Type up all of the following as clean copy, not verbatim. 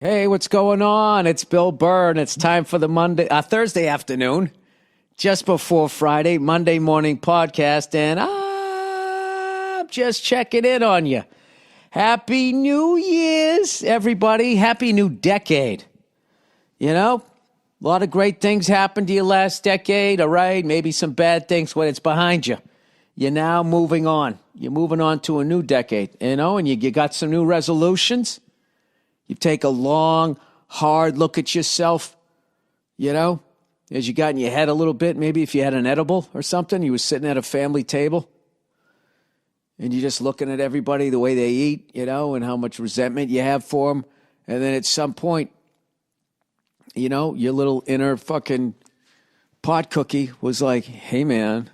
Hey, what's going on? It's Bill Burr, and it's time for the Thursday afternoon, just before Friday, Monday morning podcast, and I'm just checking in on you. Happy New Year's, everybody. Happy new decade. You know, a lot of great things happened to you last decade, all right? Maybe some bad things when it's behind you. You're now moving on. You're moving on to a new decade, and you got some new resolutions. You take a long, hard look at yourself, as you got in your head a little bit. Maybe if you had an edible or something, you were sitting at a family table and you're just looking at everybody, the way they eat, and how much resentment you have for them. And then at some point, your little inner fucking pot cookie was like, hey, man,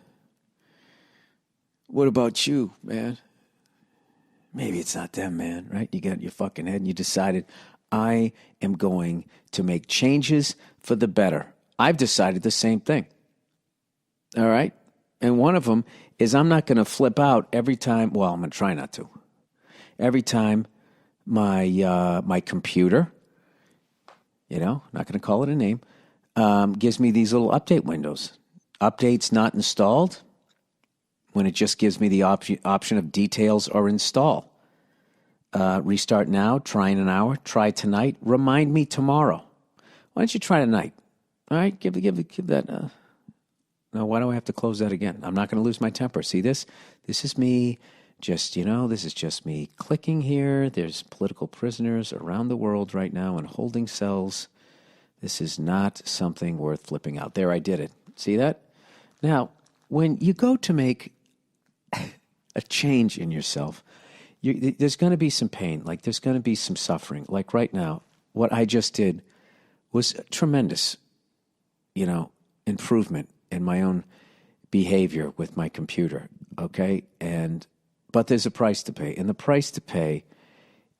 what about you, man? Maybe it's not them, man, right? You got in your fucking head and you decided, I am going to make changes for the better. I've decided the same thing. All right? And one of them is I'm not going to flip out every time. Well, I'm going to try not to. Every time my computer, not going to call it a name, gives me these little update windows. Updates not installed. When it just gives me the option of details or install. Restart now, try in an hour, try tonight, remind me tomorrow. Why don't you try tonight? All right, give that. No, why do I have to close that again? I'm not going to lose my temper. See this? This is me this is just me clicking here. There's political prisoners around the world right now in holding cells. This is not something worth flipping out. There, I did it. See that? Now, when you go to make a change in yourself, there's going to be some pain. Like there's going to be some suffering. Like right now, what I just did was tremendous, improvement in my own behavior with my computer. Okay. But there's a price to pay. And the price to pay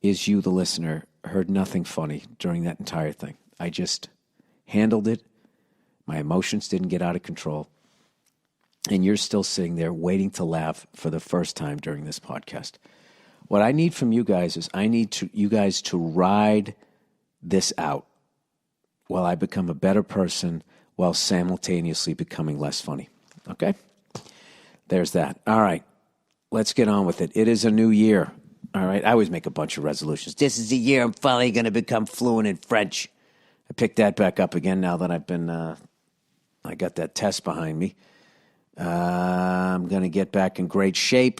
is you, the listener, heard nothing funny during that entire thing. I just handled it. My emotions didn't get out of control. And you're still sitting there waiting to laugh for the first time during this podcast. What I need from you guys is you guys to ride this out while I become a better person while simultaneously becoming less funny. Okay? There's that. All right. Let's get on with it. It is a new year. All right? I always make a bunch of resolutions. This is the year I'm finally going to become fluent in French. I picked that back up again now that I got that test behind me. I'm going to get back in great shape,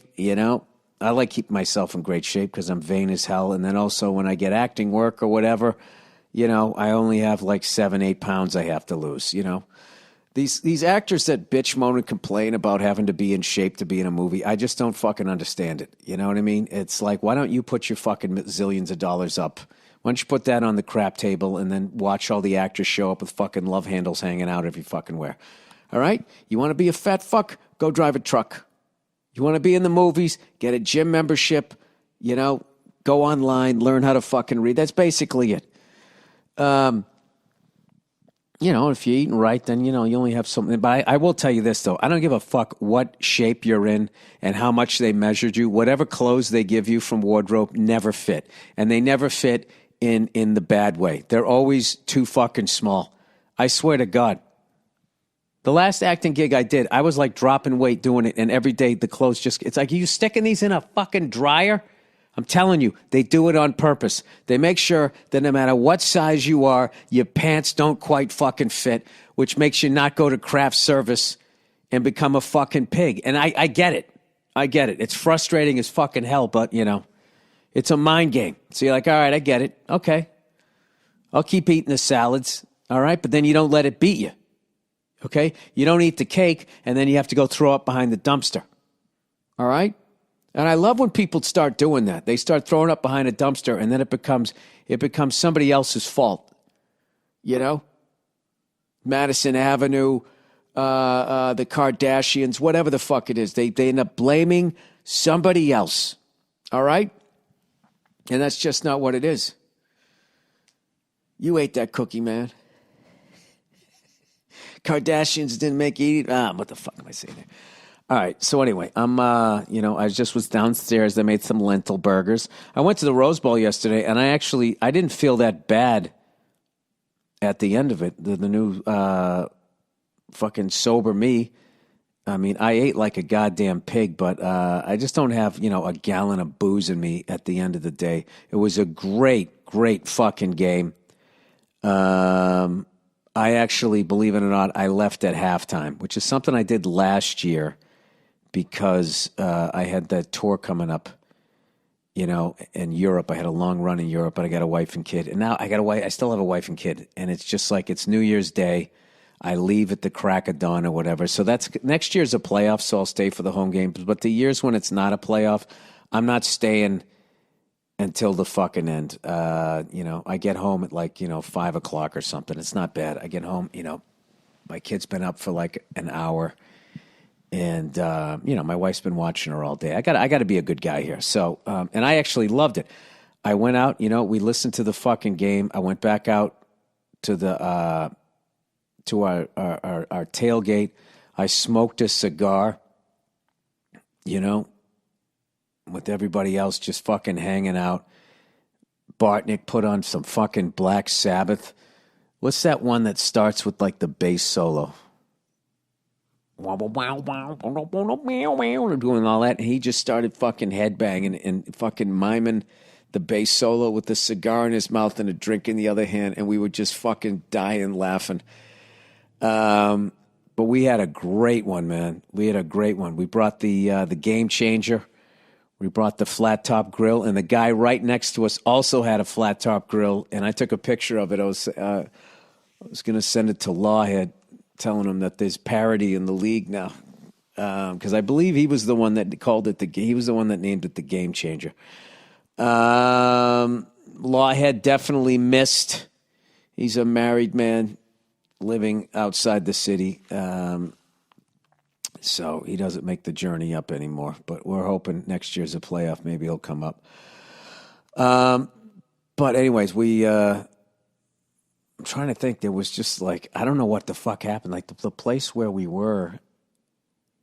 I like keeping myself in great shape because I'm vain as hell. And then also when I get acting work or whatever, I only have like 7-8 pounds I have to lose, These actors that bitch, moan, and complain about having to be in shape to be in a movie, I just don't fucking understand it. You know what I mean? It's like, why don't you put your fucking zillions of dollars up? Why don't you put that on the crap table and then watch all the actors show up with fucking love handles hanging out every fucking where? All right? You want to be a fat fuck? Go drive a truck. You want to be in the movies? Get a gym membership. Go online, learn how to fucking read. That's basically it. If you're eating right, then, you only have something. But I will tell you this, though. I don't give a fuck what shape you're in and how much they measured you. Whatever clothes they give you from wardrobe never fit. And they never fit in the bad way. They're always too fucking small. I swear to God. The last acting gig I did, I was like dropping weight doing it, and every day the clothes it's like, are you sticking these in a fucking dryer? I'm telling you, they do it on purpose. They make sure that no matter what size you are, your pants don't quite fucking fit, which makes you not go to craft service and become a fucking pig. And I get it. I get it. It's frustrating as fucking hell, but, it's a mind game. So you're like, all right, I get it. Okay. I'll keep eating the salads, all right? But then you don't let it beat you. Okay? You don't eat the cake, and then you have to go throw up behind the dumpster. All right? And I love when people start doing that. They start throwing up behind a dumpster, and then it becomes somebody else's fault. Madison Avenue, the Kardashians, whatever the fuck it is. They end up blaming somebody else. All right? And that's just not what it is. You ate that cookie, man. Kardashians didn't make you eat. What the fuck am I saying there? All right. So anyway, I just was downstairs. I made some lentil burgers. I went to the Rose Bowl yesterday, and I didn't feel that bad at the end of it. The new fucking sober me. I mean, I ate like a goddamn pig, but I just don't have, a gallon of booze in me at the end of the day. It was a great, great fucking game. I actually, believe it or not, I left at halftime, which is something I did last year because I had that tour coming up, in Europe. I had a long run in Europe, but I got a wife and kid. And now I got a wife. I still have a wife and kid. And it's just like it's New Year's Day. I leave at the crack of dawn or whatever. So that's next year's a playoff, so I'll stay for the home games. But the years when it's not a playoff, I'm not staying until the fucking end. I get home at 5 o'clock or something. It's not bad. I get home, my kid's been up for like an hour. And, my wife's been watching her all day. I got to be a good guy here. So, and I actually loved it. I went out, we listened to the fucking game. I went back out to the, to our tailgate. I smoked a cigar, with everybody else just fucking hanging out. Bartnick put on some fucking Black Sabbath. What's that one that starts with like the bass solo? Doing all that, and he just started fucking headbanging and fucking miming the bass solo with the cigar in his mouth and a drink in the other hand, and we were just fucking dying laughing. But we had a great one, man. We had a great one. We brought the Game Changer. We brought the flat top grill, and the guy right next to us also had a flat top grill, and I took a picture of it. I was going to send it to Lawhead, telling him that there's parity in the league now, because I believe he was the one that called it he was the one that named it the Game Changer. Lawhead definitely missed. He's a married man living outside the city, so he doesn't make the journey up anymore. But we're hoping next year's a playoff. Maybe he'll come up. But anyways, I'm trying to think. There was just I don't know what the fuck happened. Like the place where we were,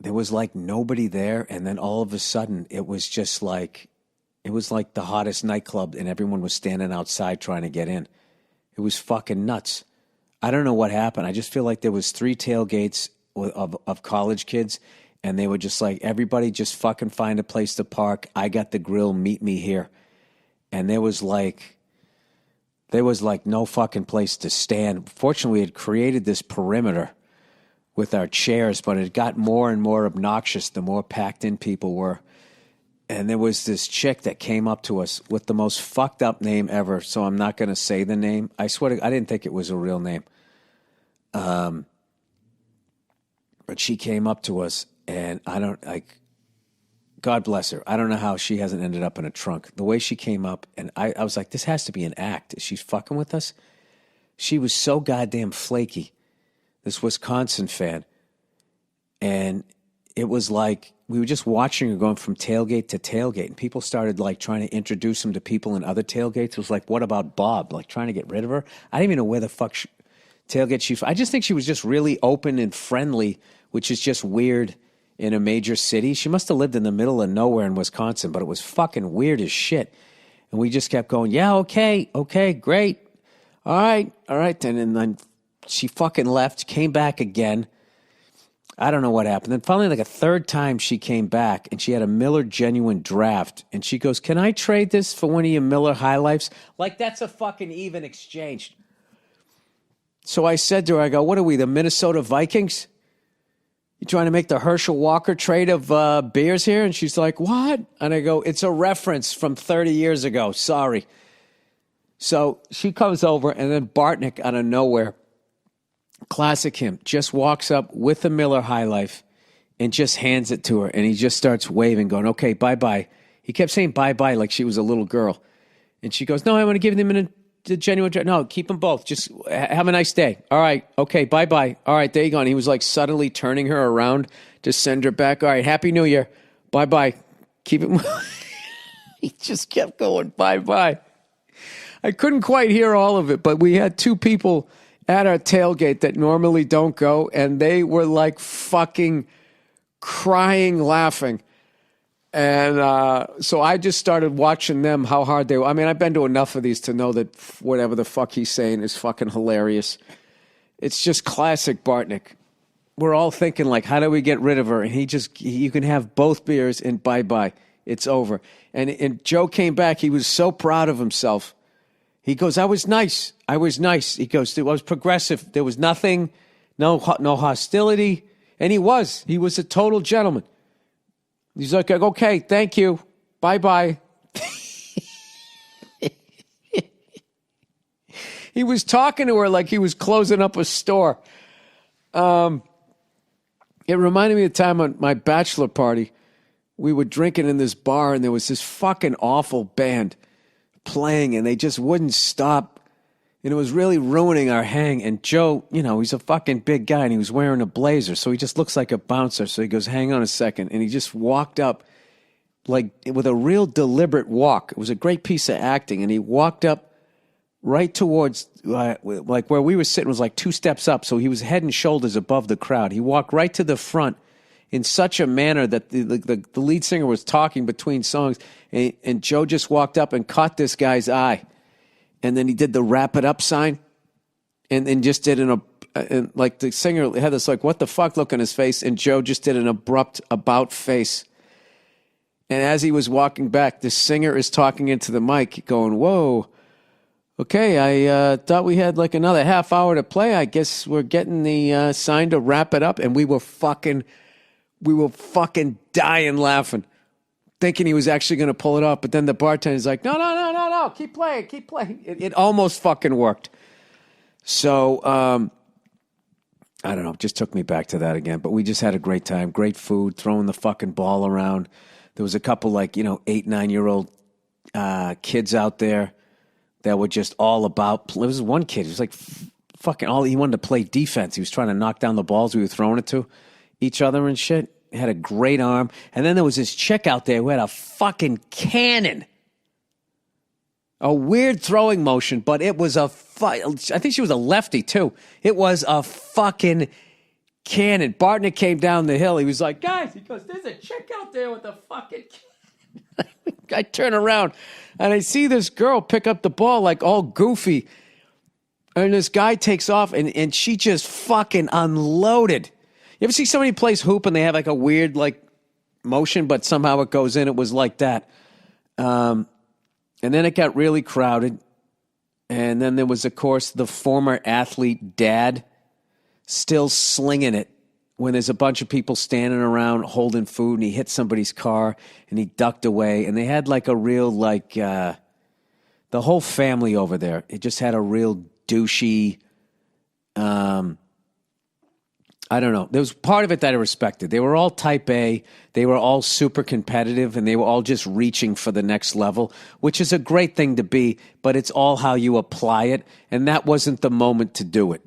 there was like nobody there. And then all of a sudden it was just it was like the hottest nightclub and everyone was standing outside trying to get in. It was fucking nuts. I don't know what happened. I just feel like there was 3 tailgates of college kids, and they were just like, everybody just fucking find a place to park. I got the grill. Meet me here. And there was no fucking place to stand. Fortunately, we had created this perimeter with our chairs, but it got more and more obnoxious the more packed in people were. And there was this chick that came up to us with the most fucked up name ever, so I'm not going to say the name. I swear I didn't think it was a real name. But she came up to us, and God bless her. I don't know how she hasn't ended up in a trunk. The way she came up, and I was like, this has to be an act. Is she fucking with us? She was so goddamn flaky, this Wisconsin fan. And it was like we were just watching her going from tailgate to tailgate, and people started trying to introduce him to people in other tailgates. It was like, what about Bob? Trying to get rid of her. I didn't even know where the fuck tailgate she. I just think she was just really open and friendly, which is just weird in a major city. She must have lived in the middle of nowhere in Wisconsin, but it was fucking weird as shit. And we just kept going, yeah, okay, great. All right. And then she fucking left, came back again. I don't know what happened. Then finally, a third time she came back, and she had a Miller Genuine Draft. And she goes, can I trade this for one of your Miller High Lifes? That's a fucking even exchange. So I said to her, I go, what are we, the Minnesota Vikings? You trying to make the Herschel Walker trade of beers here? And she's like, what? And I go, it's a reference from 30 years ago. Sorry. So she comes over, and then Bartnick out of nowhere, classic him, just walks up with a Miller High Life and just hands it to her. And he just starts waving, going, okay, bye-bye. He kept saying bye-bye like she was a little girl. And she goes, no, I want to give them a Genuine Draft. No, keep them both. Just have a nice day. All right. Okay. Bye-bye. All right. There you go. And he was suddenly turning her around to send her back. All right. Happy New Year. Bye-bye. Keep it. He just kept going bye-bye. I couldn't quite hear all of it, but we had 2 people at our tailgate that normally don't go, and they were fucking crying, laughing. And so I just started watching them, how hard they were. I mean, I've been to enough of these to know that whatever the fuck he's saying is fucking hilarious. It's just classic Bartnick. We're all thinking, like, how do we get rid of her? And you can have both beers and bye-bye. It's over. And Joe came back. He was so proud of himself. He goes, I was nice. He goes, I was progressive. There was nothing, no hostility. And he was a total gentleman. He's like, okay, thank you. Bye-bye. He was talking to her like he was closing up a store. It reminded me of the time on my bachelor party. We were drinking in this bar, and there was this fucking awful band playing, and they just wouldn't stop. And it was really ruining our hang. And Joe, he's a fucking big guy, and he was wearing a blazer, so he just looks like a bouncer. So he goes, hang on a second. And he just walked up, like, with a real deliberate walk. It was a great piece of acting. And he walked up right towards, like, where we were sitting was like 2 steps up. So he was head and shoulders above the crowd. He walked right to the front in such a manner that the lead singer was talking between songs. And Joe just walked up and caught this guy's eye. And then he did the wrap it up sign and just did like the singer had this like, what the fuck look on his face. And Joe just did an abrupt about face. And as he was walking back, the singer is talking into the mic going, whoa, okay, I thought we had like another half hour to play. I guess we're getting the sign to wrap it up. And we were fucking dying laughing, thinking he was actually going to pull it off. But then the bartender's like, no, keep playing. It almost fucking worked. So, I don't know, it just took me back to that again. But we just had a great time, great food, throwing the fucking ball around. There was a couple 8, 9-year-old kids out there that were just all about. There was one kid who was like fucking he wanted to play defense. He was trying to knock down the balls we were throwing it to each other and shit. He had a great arm. And then there was this chick out there who had a fucking cannon. A weird throwing motion, but it was I think she was a lefty too. It was a fucking cannon. Bartnick came down the hill. He was like, guys, he goes, there's a chick out there with a fucking cannon. I turn around and I see this girl pick up the ball like all goofy. And this guy takes off and she just fucking unloaded. You ever see somebody plays hoop and they have like a weird like motion, but somehow it goes in? It was like that. And then it got really crowded. And then there was, of course, the former athlete dad still slinging it when there's a bunch of people standing around holding food, and he hit somebody's car and he ducked away. And they had like a real, the whole family over there. It just had a real douchey, I don't know. There was part of it that I respected. They were all type A. They were all super competitive, and they were all just reaching for the next level, which is a great thing to be, but it's all how you apply it, and that wasn't the moment to do it.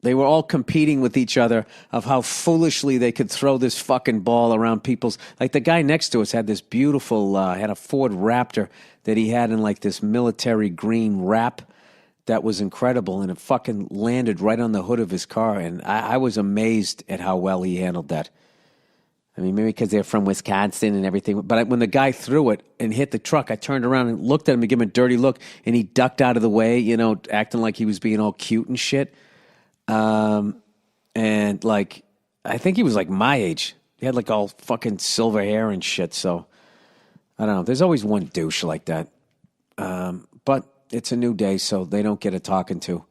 They were all competing with each other of how foolishly they could throw this fucking ball around people's... Like the guy next to us had this beautiful... had a Ford Raptor that he had in like this military green wrap. That was incredible, and it fucking landed right on the hood of his car, and I was amazed at how well he handled that. I mean, maybe because they're from Wisconsin and everything, but when the guy threw it and hit the truck, I turned around and looked at him to give him a dirty look, and he ducked out of the way, acting like he was being all cute and shit. And like, I think he was like my age. He had like all fucking silver hair and shit, so I don't know. There's always one douche like that. But it's a new day, so they don't get a talking to.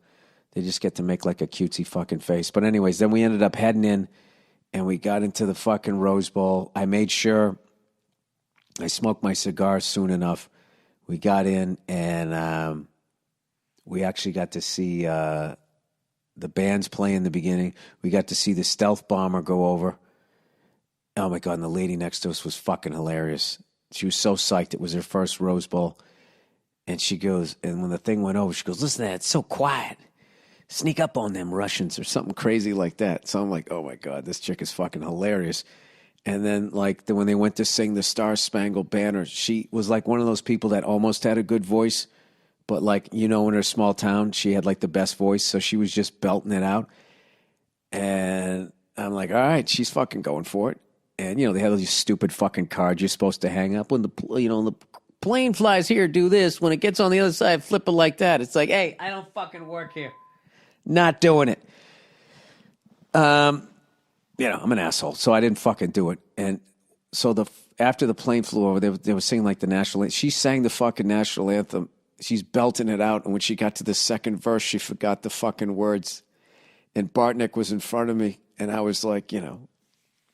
They just get to make like a cutesy fucking face. But anyways, then we ended up heading in, and we got into the fucking Rose Bowl. I made sure I smoked my cigar soon enough. We got in, and we actually got to see the bands play in the beginning. We got to see the Stealth Bomber go over. Oh, my God, and the lady next to us was fucking hilarious. She was so psyched. It was her first Rose Bowl. And she goes, and when the thing went over, she goes, listen to that, it's so quiet. Sneak up on them Russians or something crazy like that. So I'm like, oh my God, this chick is fucking hilarious. And then when they went to sing the Star Spangled Banner, she was like one of those people that almost had a good voice, but like, in her small town, she had like the best voice. So she was just belting it out. And I'm like, all right, she's fucking going for it. And, they have these stupid fucking cards you're supposed to hang up. When the plane flies here, do this. When it gets on the other side, flip it like that. It's like, hey, I don't fucking work here. Not doing it. I'm an asshole, so I didn't fucking do it. And so after the plane flew over, they were singing like the national anthem. She sang the fucking national anthem. She's belting it out, and when she got to the second verse, she forgot the fucking words. And Bartnick was in front of me, and I was like,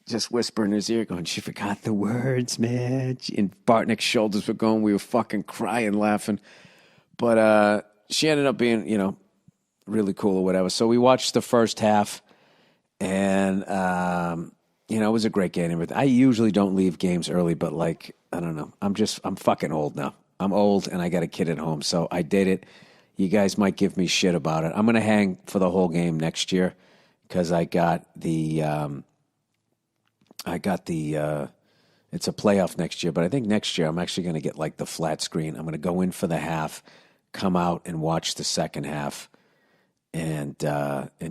just whispering in his ear, going, she forgot the words, man. And Bartnick's shoulders were going. We were fucking crying, laughing. But she ended up being, really cool or whatever. So we watched the first half, and, it was a great game. I usually don't leave games early, but, I don't know. I'm fucking old now. I'm old, and I got a kid at home, so I did it. You guys might give me shit about it. I'm going to hang for the whole game next year because I got the it's a playoff next year, but I think next year I'm actually going to get the flat screen. I'm going to go in for the half, come out and watch the second half, and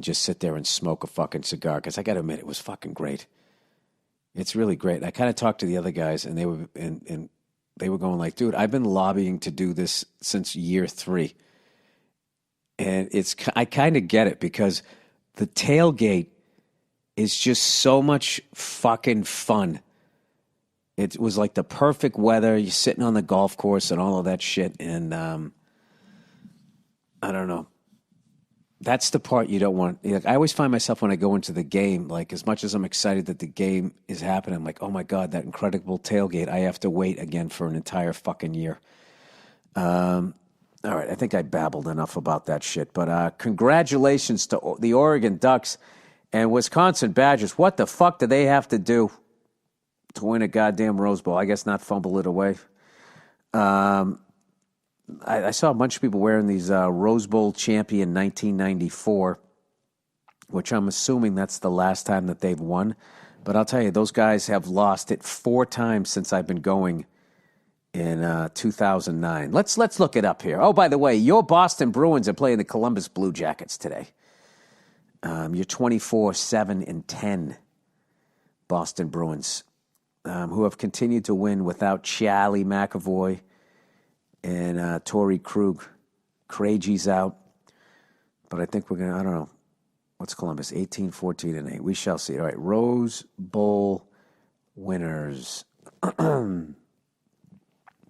just sit there and smoke a fucking cigar because I got to admit it was fucking great. It's really great. I kind of talked to the other guys, and they were going dude, I've been lobbying to do this since year 3. And I kind of get it because the tailgate is just so much fucking fun. It was like the perfect weather. You're sitting on the golf course and all of that shit. And I don't know. That's the part you don't want. I always find myself when I go into the game, as much as I'm excited that the game is happening, I'm like, oh my God, that incredible tailgate. I have to wait again for an entire fucking year. All right, I think I babbled enough about that shit. But congratulations to the Oregon Ducks and Wisconsin Badgers. What the fuck do they have to do to win a goddamn Rose Bowl? I guess not fumble it away. I saw a bunch of people wearing these Rose Bowl champion 1994, which I'm assuming that's the last time that they've won. But I'll tell you, those guys have lost it 4 times since I've been going in 2009. Let's look it up here. Oh, by the way, your Boston Bruins are playing the Columbus Blue Jackets today. You're 24-7-10 Boston Bruins, who have continued to win without Charlie McAvoy and Torrey Krug. Krejci's out. But I think we're going to, I don't know. What's Columbus? 18-14-8. We shall see. All right, Rose Bowl winners.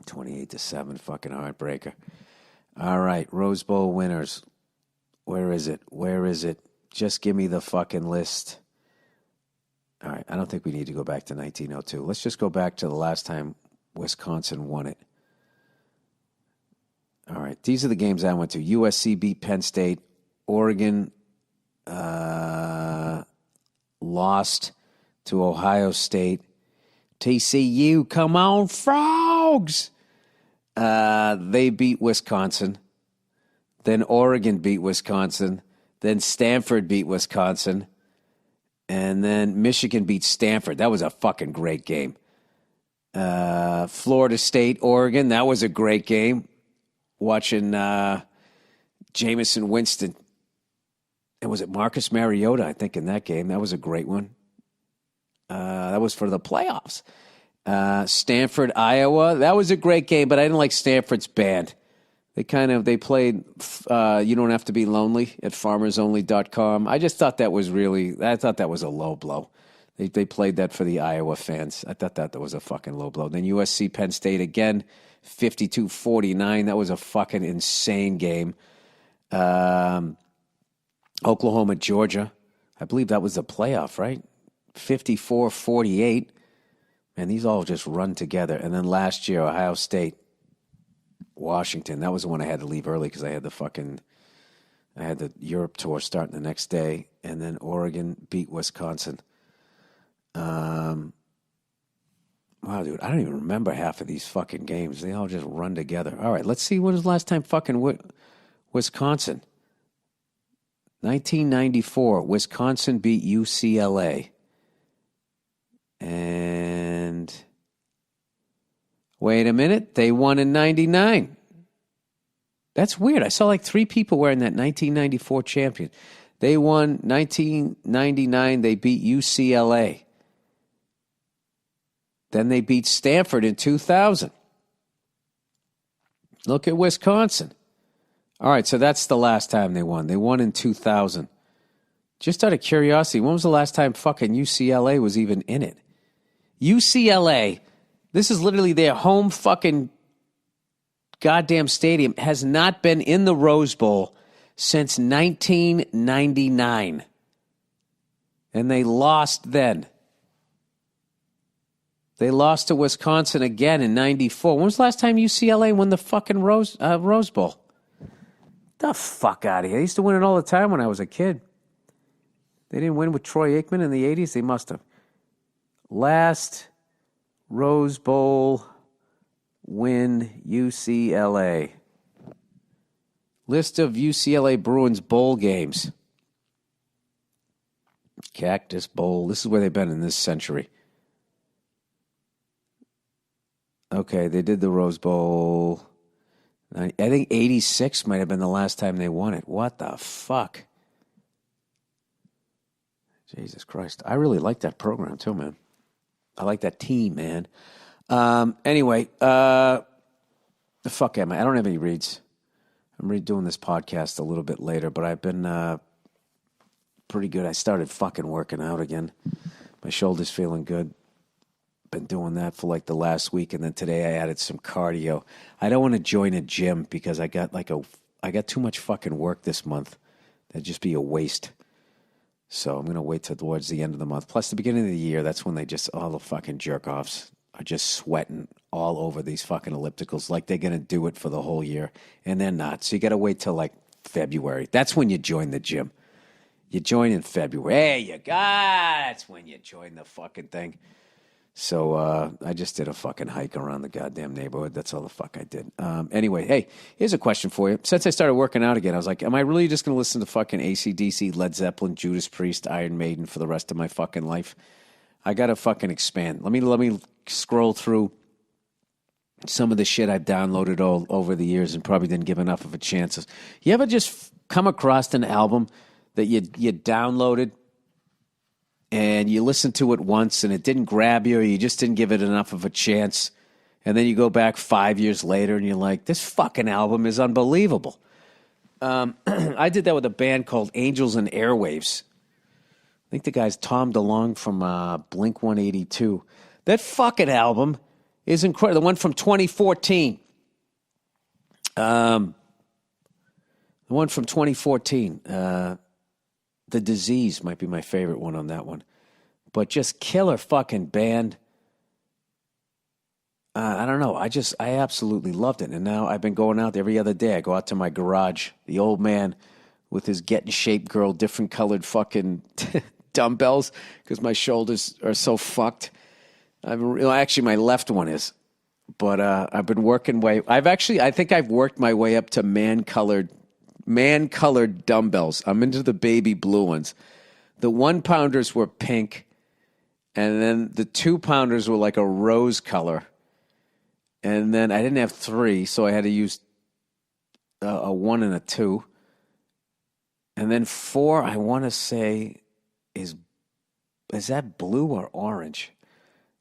28-7, fucking heartbreaker. All right, Rose Bowl winners. Where is it? Just give me the fucking list. All right, I don't think we need to go back to 1902. Let's just go back to the last time Wisconsin won it. All right, these are the games I went to. USC beat Penn State. Oregon lost to Ohio State. TCU, come on, Frogs! They beat Wisconsin. Then Oregon beat Wisconsin. Then Stanford beat Wisconsin. And then Michigan beat Stanford. That was a fucking great game. Florida State, Oregon. That was a great game. Watching Jameson Winston. And was it Marcus Mariota, I think, in that game? That was a great one. That was for the playoffs. Stanford, Iowa. That was a great game, but I didn't like Stanford's band. They played You Don't Have to Be Lonely at farmersonly.com. I just thought that was a low blow. They played that for the Iowa fans. I thought that was a fucking low blow. Then USC Penn State again, 52-49. That was a fucking insane game. Oklahoma, Georgia. I believe that was the playoff, right? 54-48. Man, these all just run together. And then last year, Ohio State, Washington. That was the one I had to leave early because I had the Europe tour starting the next day. And then Oregon beat Wisconsin. Wow, dude, I don't even remember half of these fucking games. They all just run together. All right, let's see when was the last time fucking Wisconsin. 1994, Wisconsin beat UCLA. And wait a minute, they won in 99. That's weird. I saw 3 people wearing that 1994 champion. They won 1999. They beat UCLA. Then they beat Stanford in 2000. Look at Wisconsin. All right, so that's the last time they won. They won in 2000. Just out of curiosity, when was the last time fucking UCLA was even in it? UCLA, this is literally their home fucking goddamn stadium, has not been in the Rose Bowl since 1999. And they lost then. They lost to Wisconsin again in 94. When was the last time UCLA won the fucking Rose Bowl? The fuck out of here. They used to win it all the time when I was a kid. They didn't win with Troy Aikman in the 80s? They must have. Last Rose Bowl win, UCLA. List of UCLA Bruins bowl games. Cactus Bowl. This is where they've been in this century. Okay, they did the Rose Bowl. I think 86 might have been the last time they won it. What the fuck? Jesus Christ. I really like that program too, man. I like that team, man. Anyway, the fuck am I? I don't have any reads. I'm redoing this podcast a little bit later, but I've been pretty good. I started fucking working out again. My shoulder's feeling good. Been doing that for like the last week, and then today I added some cardio. I don't want to join a gym because I got too much fucking work this month. That'd just be a waste. So I'm gonna wait till towards the end of the month. Plus, the beginning of the year, that's when all the fucking jerk offs are just sweating all over these fucking ellipticals, like they're gonna do it for the whole year, and they're not. So you gotta wait till like February. That's when you join the gym. You join in February. Hey, you got. That's when you join the fucking thing. So I just did a fucking hike around the goddamn neighborhood. That's all the fuck I did. Anyway, hey, here's a question for you. Since I started working out again, I was like, am I really just going to listen to fucking AC/DC, Led Zeppelin, Judas Priest, Iron Maiden for the rest of my fucking life? I got to fucking expand. Let me scroll through some of the shit I've downloaded all over the years and probably didn't give enough of a chance. You ever just come across an album that you downloaded and you listened to it once and it didn't grab you, or you just didn't give it enough of a chance, and then you go back 5 years later and you're like, this fucking album is unbelievable. I did that with a band called Angels and Airwaves. I think the guy's Tom DeLonge from Blink-182. That fucking album is incredible. The one from 2014. The one from 2014. The Disease might be my favorite one on that one. But just killer fucking band. I don't know. I absolutely loved it. And now I've been going out every other day. I go out to my garage. The old man with his Get in Shape girl, different colored fucking dumbbells because my shoulders are so fucked. Actually, my left one is. But I've been working I think I've worked my way up to man-colored dumbbells. I'm into the baby blue ones. The 1-pounders were pink, and then the 2-pounders were like a rose color. And then I didn't have 3, so I had to use a 1 and a 2. And then 4, I want to say, is that blue or orange?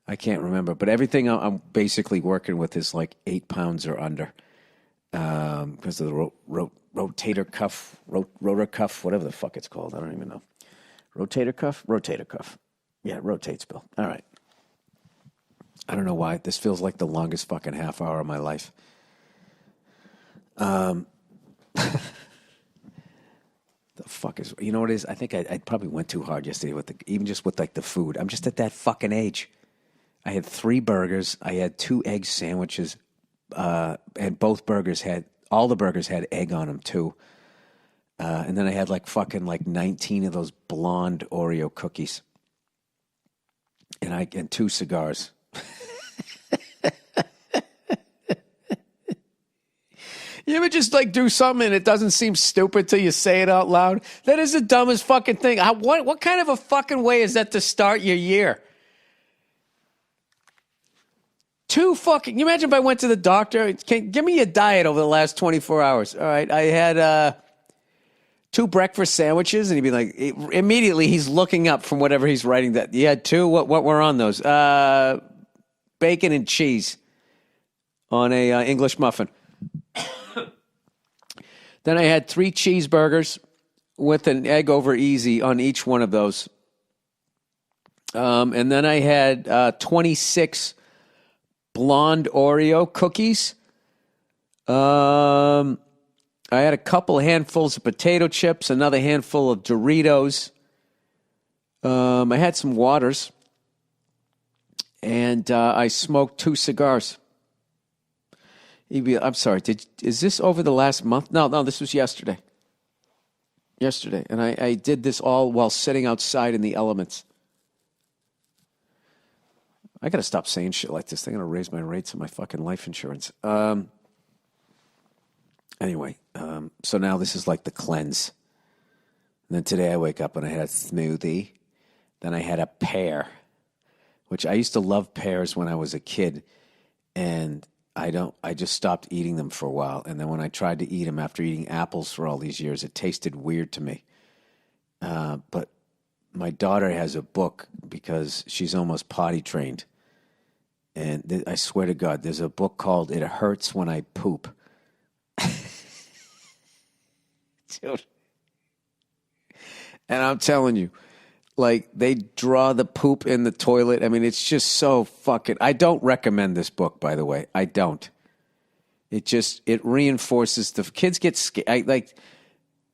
I can't remember. But everything I'm basically working with is like 8 pounds or under because of the rotator cuff, rotor cuff, whatever the fuck it's called. I don't even know. Rotator cuff? Rotator cuff. Yeah, it rotates, Bill. All right. I don't know why. This feels like the longest fucking half hour of my life. The fuck is... You know what it is? I think I probably went too hard yesterday even just with like the food. I'm just at that fucking age. I had 3 burgers. I had 2 egg sandwiches. And all the burgers had egg on them too. And then I had like fucking like 19 of those blonde Oreo cookies. And 2 cigars. You ever just like do something and it doesn't seem stupid till you say it out loud? That is the dumbest fucking thing. What kind of a fucking way is that to start your year? 2 fucking... You imagine if I went to the doctor, give me your diet over the last 24 hours. All right, I had 2 breakfast sandwiches, and he'd be like... Immediately, he's looking up from whatever he's writing that. You had 2? What were on those? bacon and cheese on a English muffin. Then I had 3 cheeseburgers with an egg over easy on each one of those. And then I had 26 blonde Oreo cookies. I had a couple handfuls of potato chips, another handful of Doritos. I had some waters. And I smoked 2 cigars. I'm sorry, is this over the last month? No, this was yesterday. Yesterday. And I did this all while sitting outside in the elements. I got to stop saying shit like this. They're going to raise my rates on my fucking life insurance. Anyway, so now this is like the cleanse. And then today I wake up and I had a smoothie. Then I had a pear, which I used to love pears when I was a kid. And I just stopped eating them for a while. And then when I tried to eat them after eating apples for all these years, it tasted weird to me. But my daughter has a book because she's almost potty trained. And I swear to God, there's a book called It Hurts When I Poop. Dude. And I'm telling you, like, they draw the poop in the toilet. I mean, it's just so fucking... I don't recommend this book, by the way. I don't. It reinforces... The kids get scared. Like,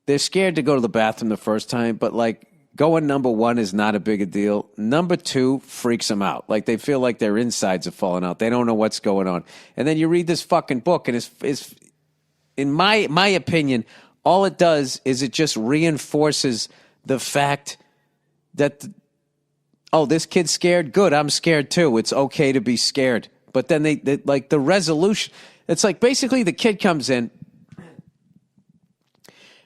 they're scared to go to the bathroom the first time, but, like, going number 1 is not a big a deal. Number 2 freaks them out. Like, they feel like their insides are falling out. They don't know what's going on. And then you read this fucking book, and it's in my opinion, all it does is it just reinforces the fact that, this kid's scared. Good, I'm scared too. It's okay to be scared. But then they like the resolution. It's like basically the kid comes in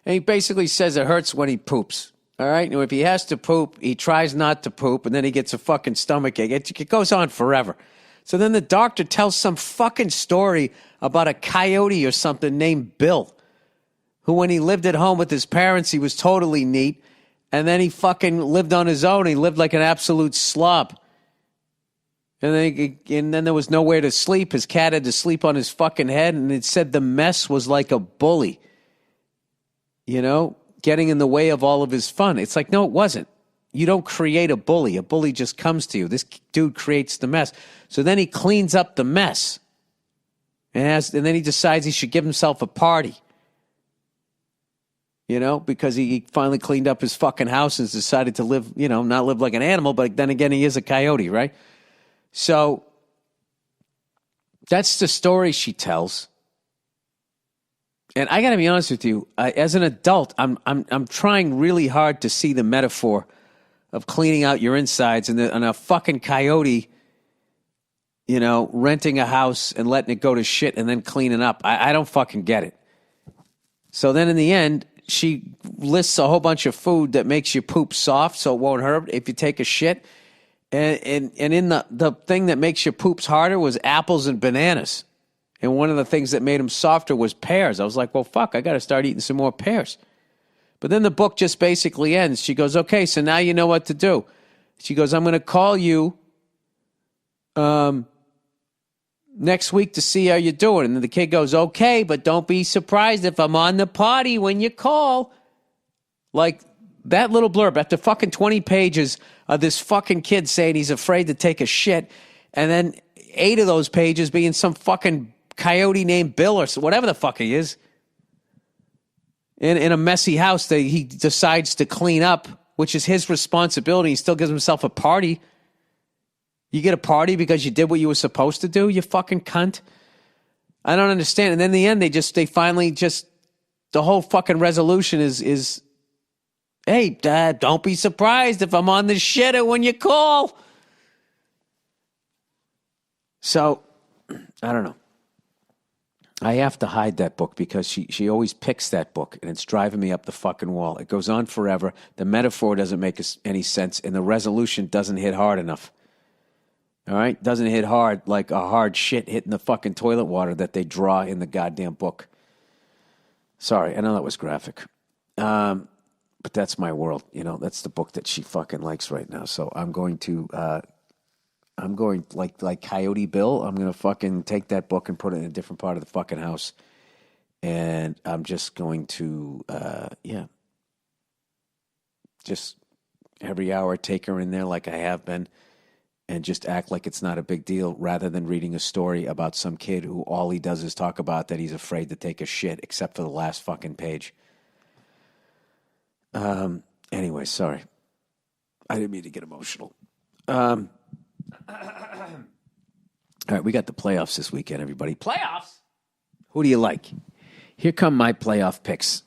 and he basically says it hurts when he poops. All right? And if he has to poop, he tries not to poop, and then he gets a fucking stomach ache. It goes on forever. So then the doctor tells some fucking story about a coyote or something named Bill, who when he lived at home with his parents, he was totally neat. And then he fucking lived on his own. He lived like an absolute slob. And then there was nowhere to sleep. His cat had to sleep on his fucking head. And it said the mess was like a bully, getting in the way of all of his fun. It's like, no, it wasn't. You don't create a bully. A bully just comes to you. This dude creates the mess. So then he cleans up the mess. And then he decides he should give himself a party. Because he finally cleaned up his fucking house and decided to live, not live like an animal, but then again, he is a coyote, right? So that's the story she tells. And I got to be honest with you, as an adult, I'm trying really hard to see the metaphor of cleaning out your insides and a fucking coyote, renting a house and letting it go to shit and then cleaning up. I don't fucking get it. So then in the end, she lists a whole bunch of food that makes your poop soft so it won't hurt if you take a shit. And in the thing that makes your poops harder was apples and bananas. And one of the things that made them softer was pears. I was like, well, fuck, I got to start eating some more pears. But then the book just basically ends. She goes, okay, so now you know what to do. She goes, I'm going to call you next week to see how you're doing. And then the kid goes, okay, but don't be surprised if I'm on the potty when you call. Like that little blurb after fucking 20 pages of this fucking kid saying he's afraid to take a shit. And then 8 of those pages being some fucking coyote named Bill or whatever the fuck he is. In a messy house that he decides to clean up, which is his responsibility. He still gives himself a party. You get a party because you did what you were supposed to do, you fucking cunt. I don't understand. And then in the end, they finally the whole fucking resolution is hey, Dad, don't be surprised if I'm on the shitter when you call. So, I don't know. I have to hide that book because she always picks that book, and it's driving me up the fucking wall. It goes on forever. The metaphor doesn't make any sense, and the resolution doesn't hit hard enough. All right? Doesn't hit hard like a hard shit hitting the fucking toilet water that they draw in the goddamn book. Sorry, I know that was graphic. But that's my world. That's the book that she fucking likes right now. So I'm going to I'm going like Coyote Bill. I'm gonna fucking take that book and put it in a different part of the fucking house, and I'm just going to, just every hour take her in there like I have been, and just act like it's not a big deal, rather than reading a story about some kid who all he does is talk about that he's afraid to take a shit, except for the last fucking page. Anyway, sorry, I didn't mean to get emotional. All right, we got the playoffs this weekend, everybody. Playoffs? Who do you like? Here come my playoff picks.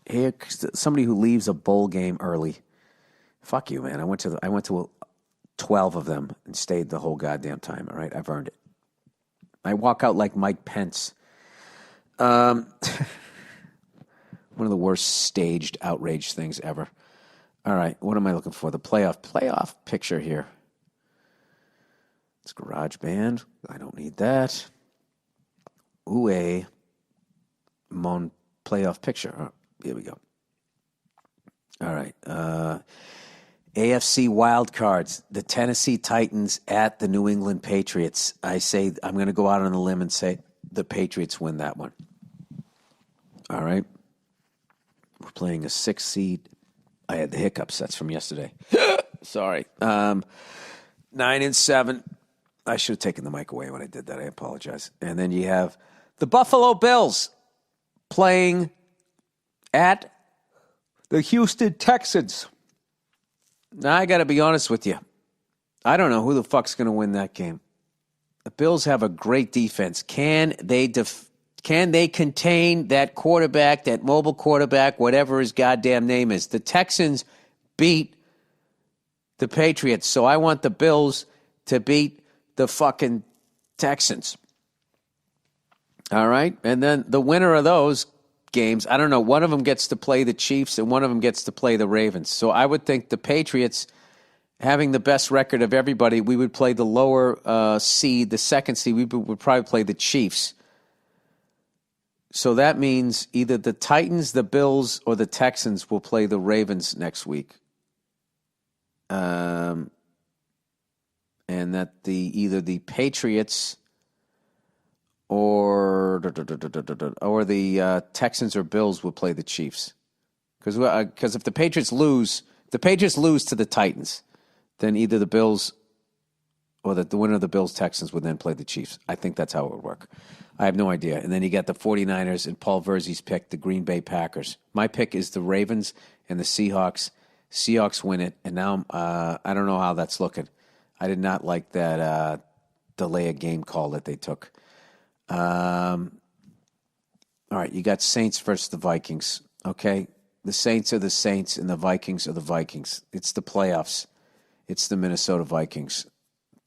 Here, somebody who leaves a bowl game early. Fuck you, man. I went to 12 of them and stayed the whole goddamn time. All right, I've earned it. I walk out like Mike Pence. One of the worst staged, outraged things ever. All right, what am I looking for? The playoff picture here. It's GarageBand. I don't need that. Ooh, Mon playoff picture. Oh, here we go. All right. AFC wildcards. The Tennessee Titans at the New England Patriots. I say I'm going to go out on a limb and say the Patriots win that one. All right. We're playing a 6 seed. I had the hiccups. That's from yesterday. Sorry. 9-7. I should have taken the mic away when I did that. I apologize. And then you have the Buffalo Bills playing at the Houston Texans. Now, I got to be honest with you. I don't know who the fuck's going to win that game. The Bills have a great defense. Can they contain that quarterback, that mobile quarterback, whatever his goddamn name is? The Texans beat the Patriots, so I want the Bills to beat the fucking Texans. All right? And then the winner of those games, I don't know, one of them gets to play the Chiefs and one of them gets to play the Ravens. So I would think the Patriots, having the best record of everybody, we would play the lower seed, the second seed. We would probably play the Chiefs. So that means either the Titans, the Bills, or the Texans will play the Ravens next week. And that either the Patriots or the Texans or Bills will play the Chiefs. Because if the Patriots lose to the Titans, then either the Bills or the winner of the Bills-Texans would then play the Chiefs. I think that's how it would work. I have no idea. And then you got the 49ers and Paul Verzi's pick, the Green Bay Packers. My pick is the Ravens and the Seahawks. Seahawks win it, and now I don't know how that's looking. I did not like that delay a game call that they took. All right, you got Saints versus the Vikings, okay? The Saints are the Saints, and the Vikings are the Vikings. It's the playoffs. It's the Minnesota Vikings.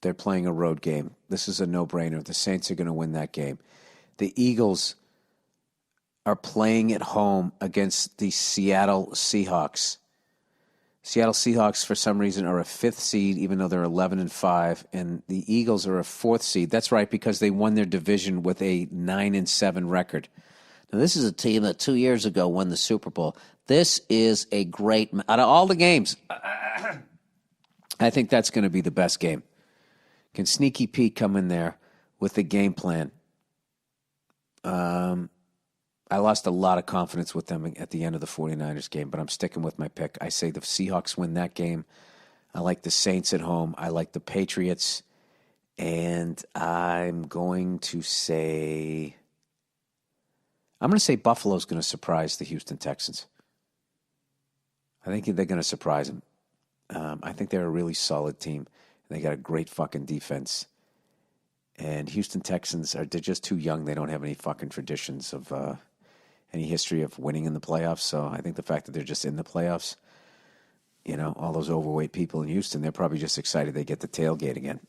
They're playing a road game. This is a no-brainer. The Saints are going to win that game. The Eagles are playing at home against the Seattle Seahawks. Seattle Seahawks, for some reason, are a 5th seed, even though they're 11-5, and the Eagles are a 4th seed. That's right, because they won their division with a 9-7 record. Now, this is a team that 2 years ago won the Super Bowl. This is a great out of all the games. I think that's going to be the best game. Can Sneaky Pete come in there with a game plan? I lost a lot of confidence with them at the end of the 49ers game, but I'm sticking with my pick. I say the Seahawks win that game. I like the Saints at home. I like the Patriots. And I'm going to say Buffalo's going to surprise the Houston Texans. I think they're going to surprise them. I think they're a really solid team. They got a great fucking defense. And Houston Texans, they're just too young. They don't have any fucking traditions of any history of winning in the playoffs. So I think the fact that they're just in the playoffs, all those overweight people in Houston, they're probably just excited they get the tailgate again.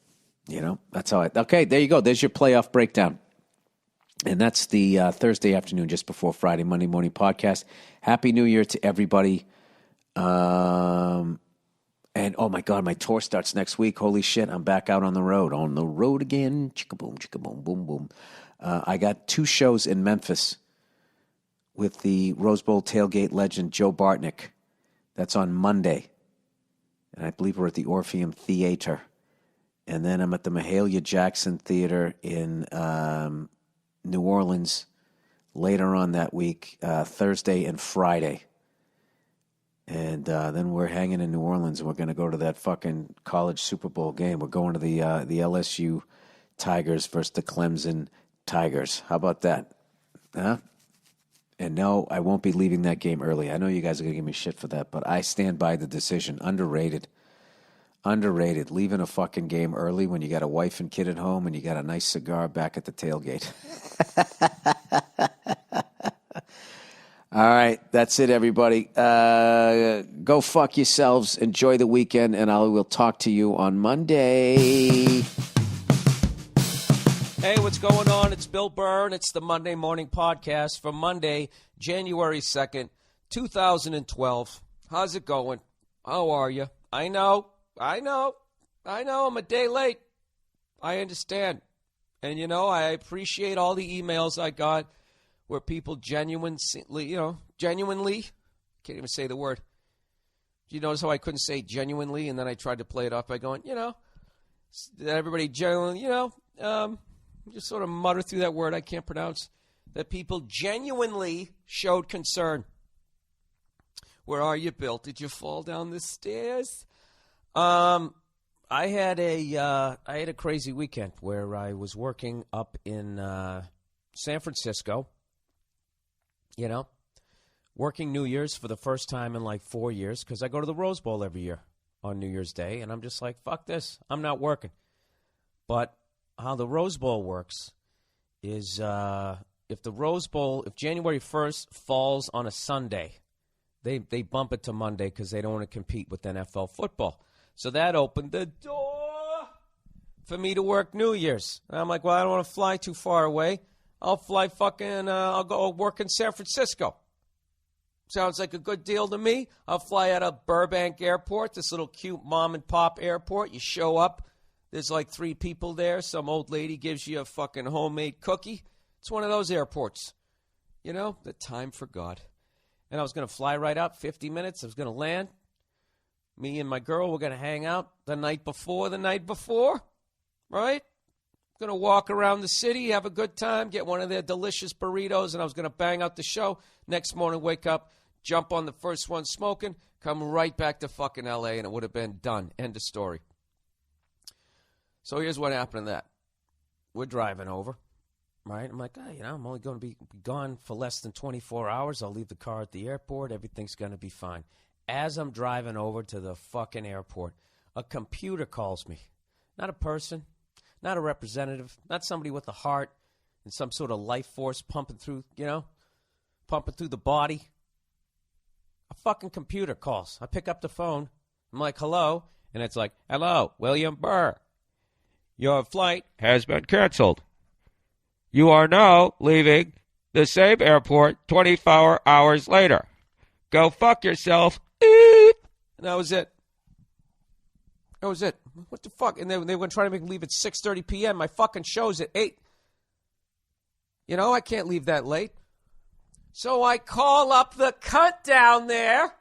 That's how okay, there you go. There's your playoff breakdown. And that's the Thursday afternoon, just before Friday, Monday morning podcast. Happy New Year to everybody. And oh my God, my tour starts next week. Holy shit, I'm back out on the road. On the road again. Chicka boom, boom, boom. I got 2 shows in Memphis with the Rose Bowl tailgate legend Joe Bartnick. That's on Monday. And I believe we're at the Orpheum Theater. And then I'm at the Mahalia Jackson Theater in New Orleans later on that week, Thursday and Friday. And then we're hanging in New Orleans, and we're going to go to that fucking college Super Bowl game. We're going to the LSU Tigers versus the Clemson Tigers. How about that? Huh? And no, I won't be leaving that game early. I know you guys are going to give me shit for that, but I stand by the decision. Underrated. Underrated. Leaving a fucking game early when you got a wife and kid at home and you got a nice cigar back at the tailgate. All right, that's it, everybody. Go fuck yourselves. Enjoy the weekend, and I will talk to you on Monday. Hey, what's going on? It's Bill Burr, and it's the Monday Morning Podcast for Monday, January 2nd, 2012. How's it going? How are you? I know, I'm a day late. I understand. And, I appreciate all the emails I got where people genuinely, can't even say the word. You notice how I couldn't say genuinely, and then I tried to play it off by going, everybody genuinely, just sort of mutter through that word I can't pronounce, that people genuinely showed concern. Where are you, Bill? Did you fall down the stairs? I had a crazy weekend where I was working up in San Francisco, working New Year's for the first time in like 4 years because I go to the Rose Bowl every year on New Year's Day, and I'm just like, fuck this. I'm not working. But how the Rose Bowl works is if January 1st falls on a Sunday, they bump it to Monday because they don't want to compete with NFL football. So that opened the door for me to work New Year's. And I'm like, well, I don't want to fly too far away. I'll I'll go work in San Francisco. Sounds like a good deal to me. I'll fly out of Burbank Airport, this little cute mom and pop airport. You show up. There's like 3 people there. Some old lady gives you a fucking homemade cookie. It's one of those airports. The time for God. And I was going to fly right out, 50 minutes. I was going to land. Me and my girl were going to hang out the night before, right? Going to walk around the city, have a good time, get one of their delicious burritos, and I was going to bang out the show. Next morning, wake up, jump on the first one smoking, come right back to fucking L.A., and it would have been done. End of story. So here's what happened to that. We're driving over, right? I'm like, I'm only going to be gone for less than 24 hours. I'll leave the car at the airport. Everything's going to be fine. As I'm driving over to the fucking airport, a computer calls me. Not a person, not a representative, not somebody with a heart and some sort of life force pumping through the body. A fucking computer calls. I pick up the phone. I'm like, hello. And it's like, hello, William Burr. Your flight has been canceled. You are now leaving the same airport 24 hours later. Go fuck yourself. And that was it. What the fuck? And they were trying to make me leave at 6:30 p.m. My fucking show's at 8. I can't leave that late. So I call up the cunt down there,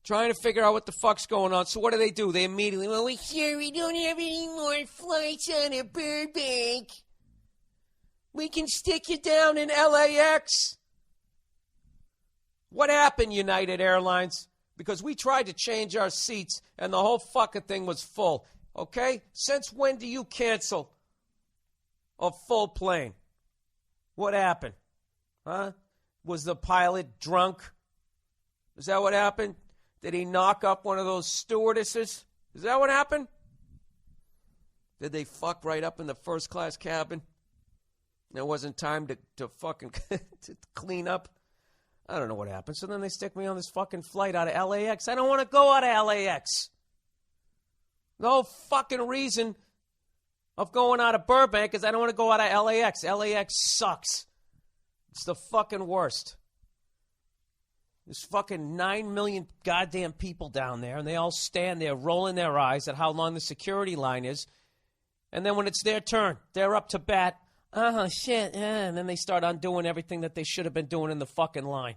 trying to figure out what the fuck's going on. So what do? They immediately, well, we're sure we don't have any more flights out of Burbank. We can stick you down in LAX. What happened, United Airlines? Because we tried to change our seats and the whole fucking thing was full. Okay? Since when do you cancel a full plane? What happened? Huh? Was the pilot drunk? Is that what happened? Did he knock up one of those stewardesses? Is that what happened? Did they fuck right up in the first class cabin? There wasn't time to fucking to clean up? I don't know what happened. So then they stick me on this fucking flight out of LAX. I don't want to go out of LAX. The whole fucking reason of going out of Burbank is I don't want to go out of LAX. LAX sucks. It's the fucking worst. There's fucking 9 million goddamn people down there, and they all stand there rolling their eyes at how long the security line is. And then when it's their turn, they're up to bat. Oh, shit. And then they start undoing everything that they should have been doing in the fucking line.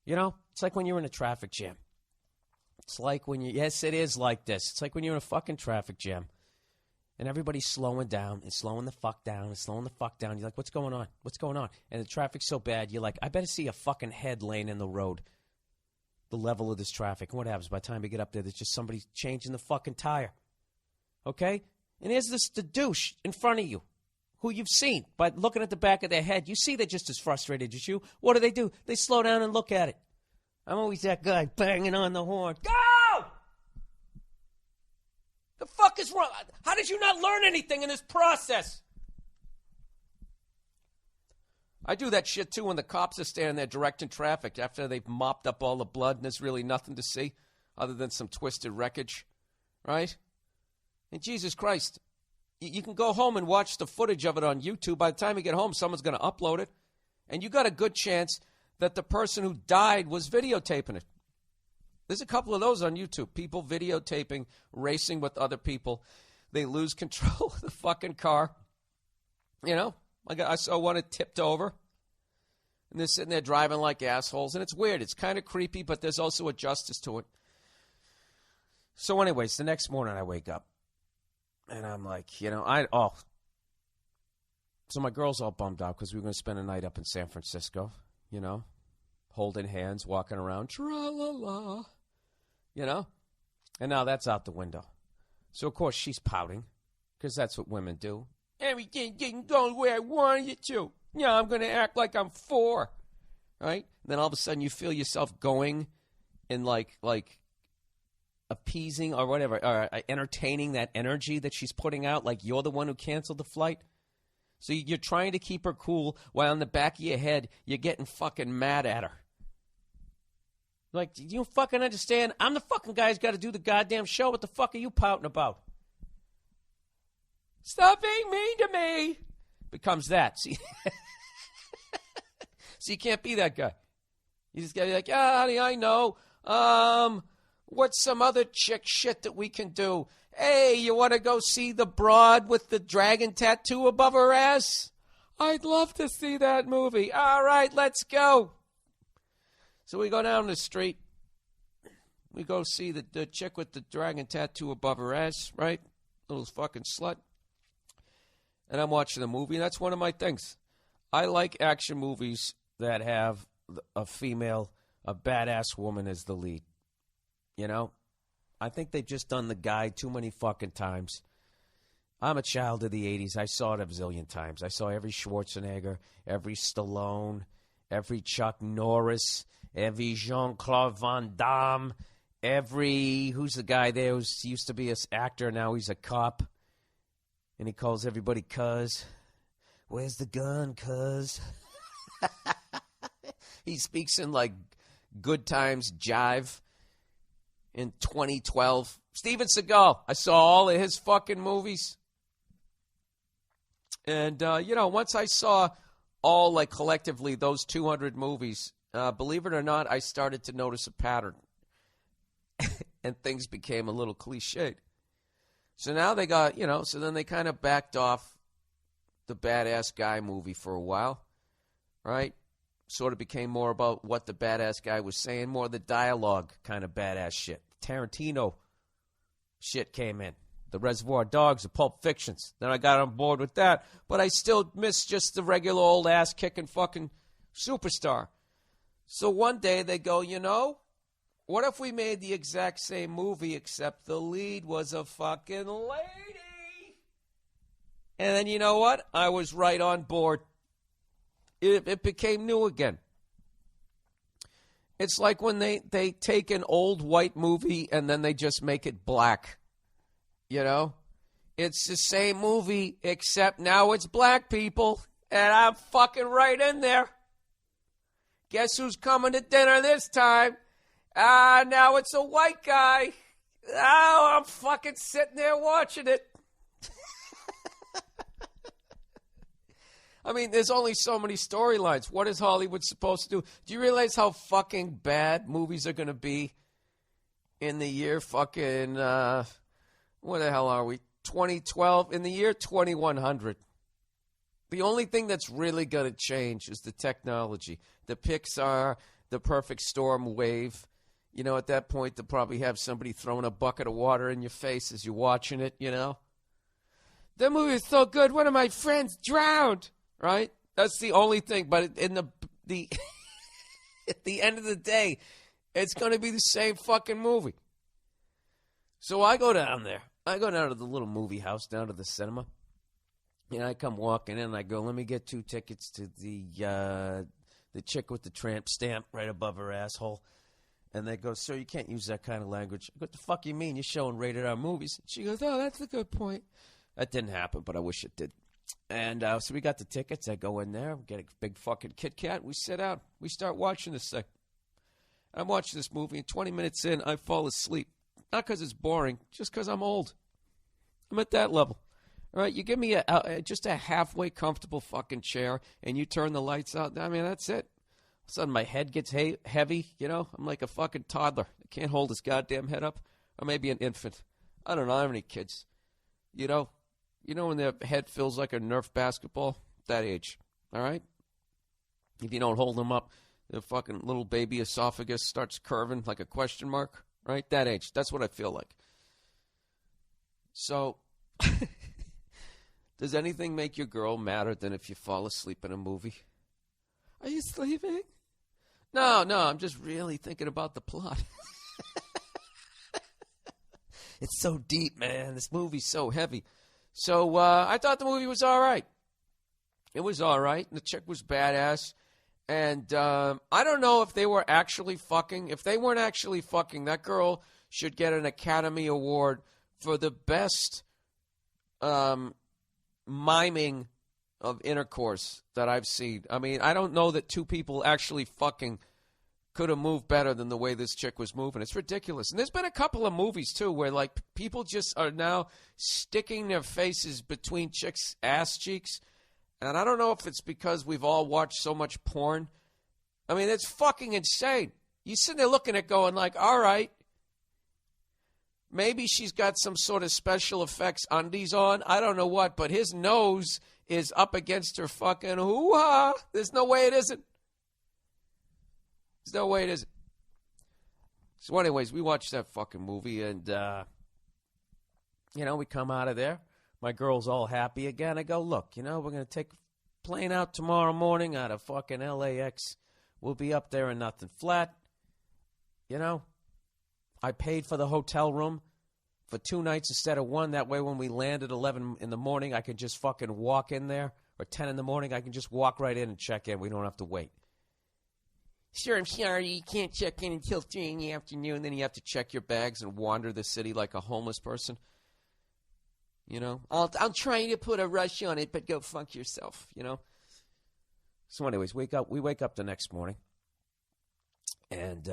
It's like when you're in a traffic jam. It's like when you, yes, it is like this. It's like when you're in a fucking traffic jam and everybody's slowing down and slowing the fuck down and slowing the fuck down. You're like, what's going on? What's going on? And the traffic's so bad, you're like, I better see a fucking head laying in the road, the level of this traffic. And what happens? By the time you get up there, there's just somebody changing the fucking tire. Okay? And here's the douche in front of you, who you've seen by looking at the back of their head. You see they're just as frustrated as you. What do? They slow down and look at it. I'm always that guy banging on the horn. Go! The fuck is wrong? How did you not learn anything in this process? I do that shit too when the cops are standing there directing traffic after they've mopped up all the blood and there's really nothing to see other than some twisted wreckage, right? And Jesus Christ, you can go home and watch the footage of it on YouTube. By the time you get home, someone's going to upload it. And you got a good chance that the person who died was videotaping it. There's a couple of those on YouTube. People videotaping, racing with other people. They lose control of the fucking car. You know, I saw one that tipped over. And they're sitting there driving like assholes. And it's weird. It's kind of creepy, but there's also a justice to it. So anyways, the next morning I wake up. And I'm like, you know, So my girl's all bummed out because we were going to spend a night up in San Francisco, you know, holding hands, walking around, tra-la-la, you know. And now that's out the window. So, of course, she's pouting because that's what women do. Everything didn't go the way I wanted it to. Yeah, I'm going to act like I'm 4, right? And then all of a sudden you feel yourself going in like appeasing or whatever, or entertaining that energy that she's putting out, like you're the one who canceled the flight. So you're trying to keep her cool while in the back of your head, you're getting fucking mad at her. Like, do you fucking understand? I'm the fucking guy who's got to do the goddamn show. What the fuck are you pouting about? Stop being mean to me. Becomes that. See? So you can't be that guy. You just got to be like, yeah, honey, I know. What's some other chick shit that we can do? Hey, you want to go see the broad with the dragon tattoo above her ass? I'd love to see that movie. All right, let's go. So we go down the street. We go see the chick with the dragon tattoo above her ass, right? Little fucking slut. And I'm watching the movie. That's one of my things. I like action movies that have a female, a badass woman as the lead. You know? I think they've just done The Guide too many fucking times. I'm a child of the 80s. I saw it a zillion times. I saw every Schwarzenegger, every Stallone, every Chuck Norris, every Jean-Claude Van Damme, every, who's the guy there who used to be an actor, now he's a cop, and he calls everybody cuz. Where's the gun, cuz? He speaks in like Good Times jive. In 2012, Steven Seagal. I saw all of his fucking movies. And, you know, once I saw all, like, collectively, those 200 movies, believe it or not, I started to notice a pattern. And things became a little cliched. So now they got, you know, so then they kind of backed off the badass guy movie for a while, right? Sort of became more about what the badass guy was saying, more the dialogue kind of badass shit. Tarantino shit came in. The Reservoir Dogs, the Pulp Fictions. Then I got on board with that. But I still miss just the regular old ass-kicking fucking superstar. So one day they go, you know, what if we made the exact same movie except the lead was a fucking lady? And then you know what? I was right on board. It became new again. It's like when they take an old white movie and then they just make it black. You know? It's the same movie, except now it's black people. And I'm fucking right in there. Guess who's coming to dinner this time? Now it's a white guy. Oh, I'm fucking sitting there watching it. I mean, there's only so many storylines. What is Hollywood supposed to do? Do you realize how fucking bad movies are going to be in the year fucking, what the hell are we, 2012? In the year 2100. The only thing that's really going to change is the technology. The Pixar, the Perfect Storm wave You know, at that point, they'll probably have somebody throwing a bucket of water in your face as you're watching it, you know. The movie is so good, one of my friends drowned, right? That's the only thing. But in the at the end of the day, it's going to be the same fucking movie. So I go down there. I go down to the little movie house, down to the cinema. And I come walking in, and I go, let me get 2 tickets to the chick with the tramp stamp right above her asshole. And they go, sir, you can't use that kind of language. What the fuck you mean? You're showing rated R movies. She goes, oh, that's a good point. That didn't happen, but I wish it did. And so we got the tickets. I go in there, get a big fucking Kit Kat. We sit down. We start watching this thing. I'm watching this movie, and 20 minutes in, I fall asleep. Not because it's boring, just because I'm old. I'm at that level. All right, you give me just a halfway comfortable fucking chair, and you turn the lights out. I mean, that's it. All of a sudden, my head gets heavy, you know? I'm like a fucking toddler. I can't hold his goddamn head up. Or maybe an infant. I don't know. I don't have any kids. You know when their head feels like a Nerf basketball? That age, all right? If you don't hold them up, the fucking little baby esophagus starts curving like a question mark, right? That age. That's what I feel like. So, does anything make your girl madder than if you fall asleep in a movie? Are you sleeping? No, I'm just really thinking about the plot. It's so deep, man. This movie's so heavy. So I thought the movie was all right. It was all right. The chick was badass. And I don't know if they were actually fucking. If they weren't actually fucking, that girl should get an Academy Award for the best miming of intercourse that I've seen. I mean, I don't know that 2 people actually fucking could have moved better than the way this chick was moving. It's ridiculous. And there's been a couple of movies, too, where, like, people just are now sticking their faces between chicks' ass cheeks. And I don't know if it's because we've all watched so much porn. I mean, it's fucking insane. You sitting there looking at going like, all right, maybe she's got some sort of special effects undies on. I don't know what, but his nose is up against her fucking hoo-ha. There's no way it isn't. There's no way it isn't. So anyways, we watched that fucking movie, and, we come out of there. My girl's all happy again. I go, look, we're going to take a plane out tomorrow morning out of fucking LAX. We'll be up there in nothing flat. I paid for the hotel room for 2 nights instead of 1. That way when we land at 11 in the morning, I can just fucking walk in there. Or 10 in the morning, I can just walk right in and check in. We don't have to wait. Sure, I'm sorry, you can't check in until 3 in the afternoon. Then you have to check your bags and wander the city like a homeless person. I'll try to put a rush on it, but go fuck yourself, So anyways, we wake up the next morning. And,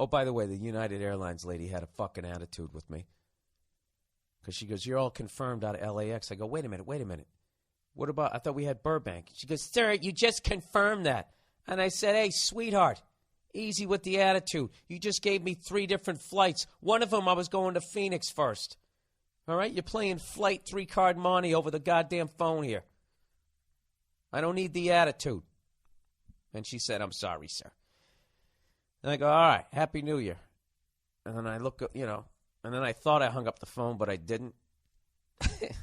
by the way, the United Airlines lady had a fucking attitude with me. Because she goes, you're all confirmed out of LAX. I go, wait a minute. What about, I thought we had Burbank. She goes, sir, you just confirmed that. And I said, hey, sweetheart, easy with the attitude. You just gave me 3 different flights. One of them I was going to Phoenix first. All right? You're playing flight 3-card money over the goddamn phone here. I don't need the attitude. And she said, I'm sorry, sir. And I go, all right, Happy New Year. And then I look, and then I thought I hung up the phone, but I didn't.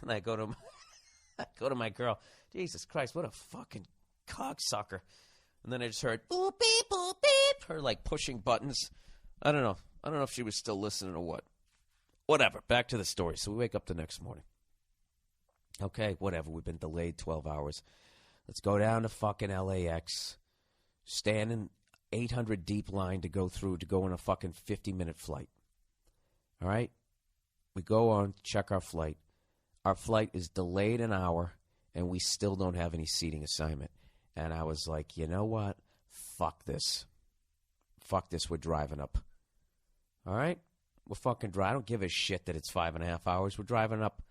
And I go to my girl. Jesus Christ, what a fucking cocksucker. And then I just heard, boop, beep, boop, beep. Her, like, pushing buttons. I don't know. I don't know if she was still listening or what. Whatever. Back to the story. So we wake up the next morning. Okay, whatever. We've been delayed 12 hours. Let's go down to fucking LAX. Stand in 800 deep line to go on a fucking 50-minute flight. All right? We go on, check our flight. Our flight is delayed an hour, and we still don't have any seating assignment. And I was like, you know what? Fuck this. Fuck this. We're driving up. All right? We're fucking driving. I don't give a shit that it's 5.5 hours. We're driving up.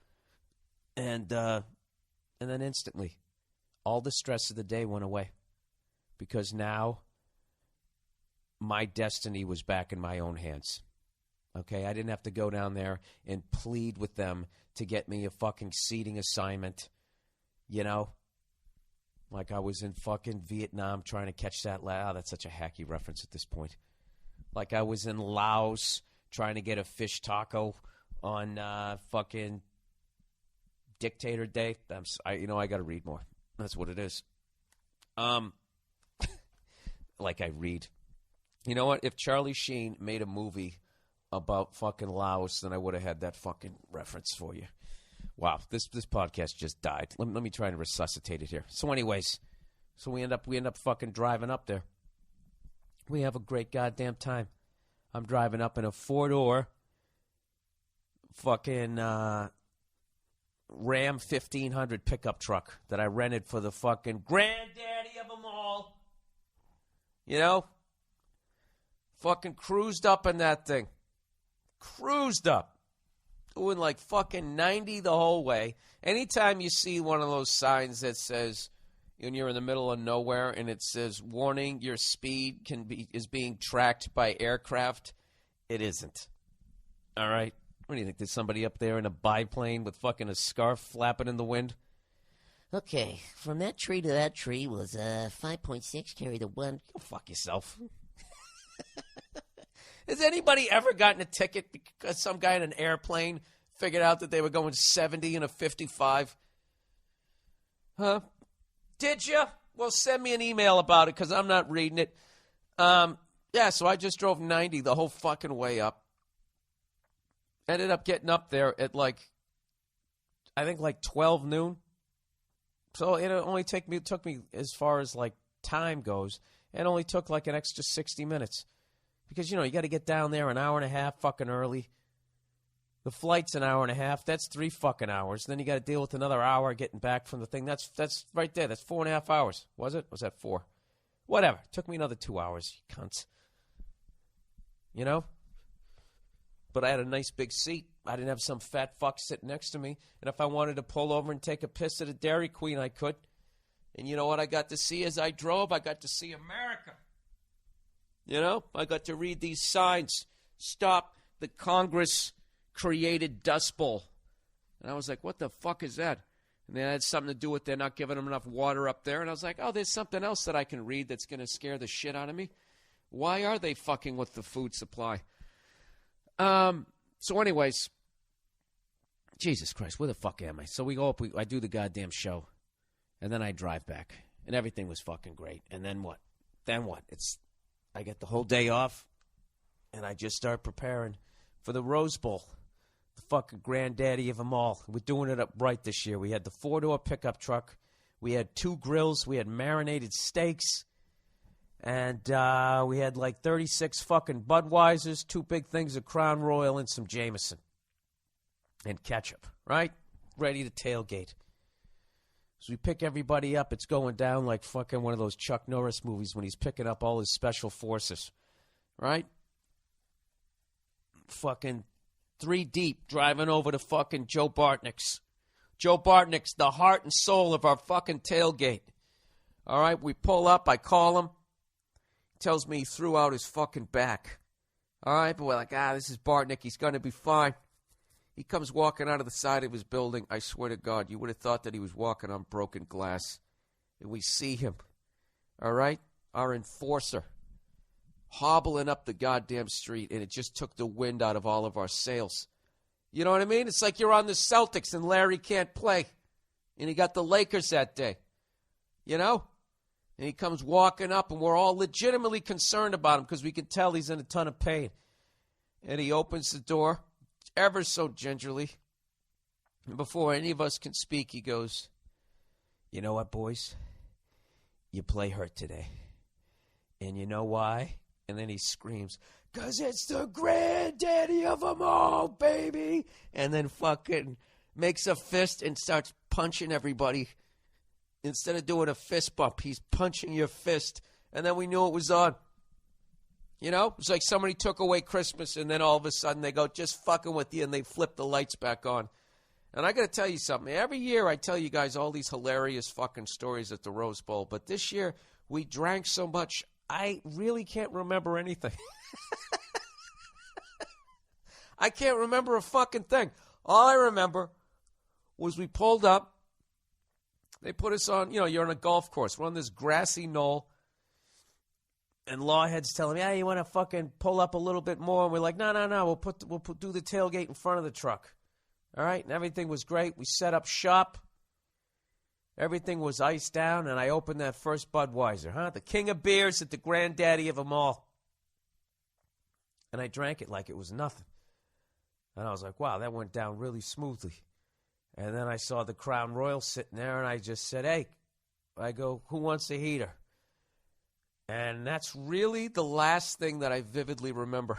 And then instantly, all the stress of the day went away. Because now, my destiny was back in my own hands. Okay? I didn't have to go down there and plead with them to get me a fucking seating assignment. Like I was in fucking Vietnam trying to catch that. That's such a hacky reference at this point. Like I was in Laos trying to get a fish taco on fucking Dictator Day. I got to read more. That's what it is. Like I read. You know what? If Charlie Sheen made a movie about fucking Laos, then I would have had that fucking reference for you. Wow, this podcast just died. Let me try and resuscitate it here. So anyways, we end up fucking driving up there. We have a great goddamn time. I'm driving up in a 4-door fucking Ram 1500 pickup truck that I rented for the fucking granddaddy of them all. You know? Fucking cruised up in that thing. Cruised up. Doing like fucking 90 the whole way. Anytime you see one of those signs that says, when you're in the middle of nowhere and it says, warning, your speed is being tracked by aircraft, it isn't. All right? What do you think? There's somebody up there in a biplane with fucking a scarf flapping in the wind? Okay, from that tree to that tree was 5.6, carry the 1. Go fuck yourself. Has anybody ever gotten a ticket because some guy in an airplane figured out that they were going 70 in a 55? Huh? Did you? Well, send me an email about it because I'm not reading it. Yeah, so I just drove 90 the whole fucking way up. Ended up getting up there at I think 12 noon. So it only took me as far as time goes. It only took an extra 60 minutes. Because, you got to get down there an hour and a half fucking early. The flight's an hour and a half. That's 3 fucking hours. Then you got to deal with another hour getting back from the thing. That's right there. That's 4.5 hours. Was it? Was that 4? Whatever. Took me another 2 hours, you cunts. You know? But I had a nice big seat. I didn't have some fat fuck sitting next to me. And if I wanted to pull over and take a piss at a Dairy Queen, I could. And you know what I got to see as I drove? I got to see America. You know, I got to read these signs. Stop the Congress-created Dust Bowl. And I was like, what the fuck is that? And that had something to do with they're not giving them enough water up there. And I was like, oh, there's something else that I can read that's going to scare the shit out of me. Why are they fucking with the food supply? So anyways, Jesus Christ, where the fuck am I? So we go up, I do the goddamn show. And then I drive back. And everything was fucking great. And then what? I get the whole day off, and I just start preparing for the Rose Bowl, the fucking granddaddy of them all. We're doing it up right this year. We had the 4-door pickup truck. We had 2 grills. We had marinated steaks. And we had 36 fucking Budweisers, 2 big things of Crown Royal, and some Jameson. And ketchup, right? Ready to tailgate. So we pick everybody up. It's going down like fucking one of those Chuck Norris movies when he's picking up all his special forces. Right? Fucking 3 deep driving over to fucking Joe Bartnick's. Joe Bartnick's the heart and soul of our fucking tailgate. All right? We pull up. I call him. He tells me he threw out his fucking back. All right? But we're like, this is Bartnick. He's going to be fine. He comes walking out of the side of his building. I swear to God, you would have thought that he was walking on broken glass. And we see him, all right, our enforcer, hobbling up the goddamn street, and it just took the wind out of all of our sails. You know what I mean? It's like you're on the Celtics and Larry can't play. And he got the Lakers that day, you know? And he comes walking up, and we're all legitimately concerned about him because we can tell he's in a ton of pain. And he opens the door ever so gingerly. And before any of us can speak, he goes, you know what, boys? You play hurt today. And you know why? And then he screams, because it's the granddaddy of them all, baby. And then fucking makes a fist and starts punching everybody. Instead of doing a fist bump, he's punching your fist. And then we knew it was on. You know, it's like somebody took away Christmas and then all of a sudden they go, just fucking with you, and they flip the lights back on. And I got to tell you something. Every year I tell you guys all these hilarious fucking stories at the Rose Bowl, but this year we drank so much, I really can't remember anything. I can't remember a fucking thing. All I remember was we pulled up. They put us on, you're on a golf course. We're on this grassy knoll. And Lawhead's telling me, hey, you want to fucking pull up a little bit more? And we're like, no. We'll do the tailgate in front of the truck. All right? And everything was great. We set up shop. Everything was iced down, and I opened that first Budweiser, huh? The king of beers at the granddaddy of them all. And I drank it like it was nothing. And I was like, wow, that went down really smoothly. And then I saw the Crown Royal sitting there, and I just said, hey, I go, who wants a heater? And that's really the last thing that I vividly remember.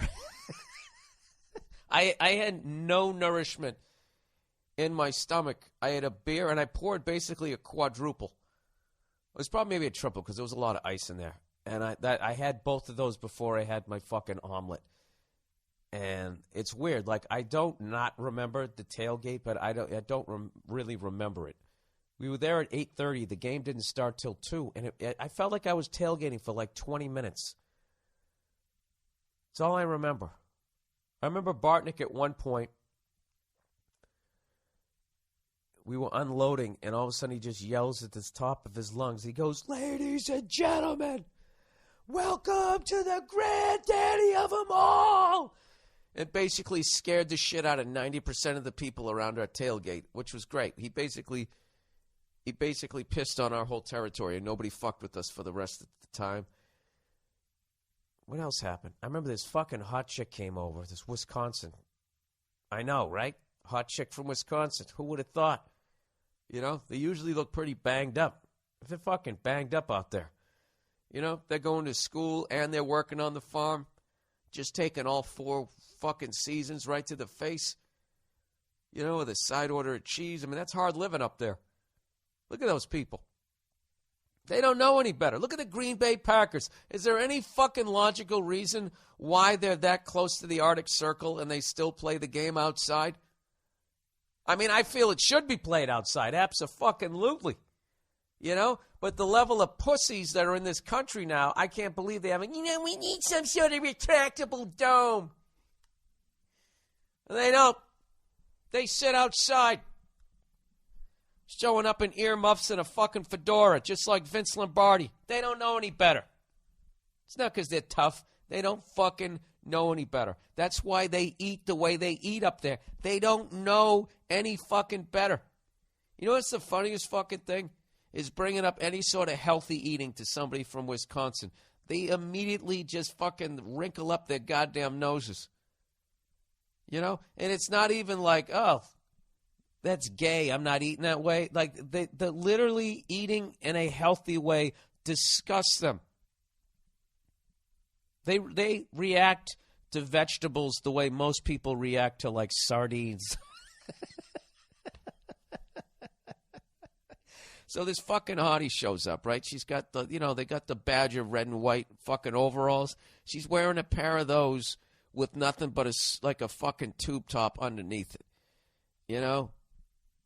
I had no nourishment in my stomach. I had a beer, and I poured basically a quadruple. It was probably maybe a triple because there was a lot of ice in there. And I had both of those before I had my fucking omelet. And it's weird. Like, I don't not remember the tailgate, but I don't really remember it. We were there at 8:30. The game didn't start till 2, and I felt like I was tailgating for like 20 minutes. That's all I remember. I remember Bartnick at one point. We were unloading, and all of a sudden he just yells at the top of his lungs. He goes, ladies and gentlemen, welcome to the granddaddy of them all. And basically scared the shit out of 90% of the people around our tailgate, which was great. He basically pissed on our whole territory, and nobody fucked with us for the rest of the time. What else happened? I remember this fucking hot chick came over, this Wisconsin. I know, right? Hot chick from Wisconsin. Who would have thought? You know, they usually look pretty banged up. They're fucking banged up out there. You know, they're going to school and they're working on the farm. Just taking all 4 fucking seasons right to the face. You know, with a side order of cheese. I mean, that's hard living up there. Look at those people. They don't know any better. Look at the Green Bay Packers. Is there any fucking logical reason why they're that close to the Arctic Circle and they still play the game outside? I mean, I feel it should be played outside. Abso-fucking-lutely. You know? But the level of pussies that are in this country now, I can't believe they haven't, we need some sort of retractable dome. And they don't. They sit outside. Showing up in earmuffs and a fucking fedora, just like Vince Lombardi. They don't know any better. It's not because they're tough. They don't fucking know any better. That's why they eat the way they eat up there. They don't know any fucking better. You know what's the funniest fucking thing? Is bringing up any sort of healthy eating to somebody from Wisconsin. They immediately just fucking wrinkle up their goddamn noses. You know? And it's not even like, oh, that's gay, I'm not eating that way. Like, the literally eating in a healthy way disgusts them. They react to vegetables the way most people react to, like, sardines. So this fucking hottie shows up, right? She's got the, they got the Badger red and white fucking overalls. She's wearing a pair of those with nothing but a fucking tube top underneath it. You know?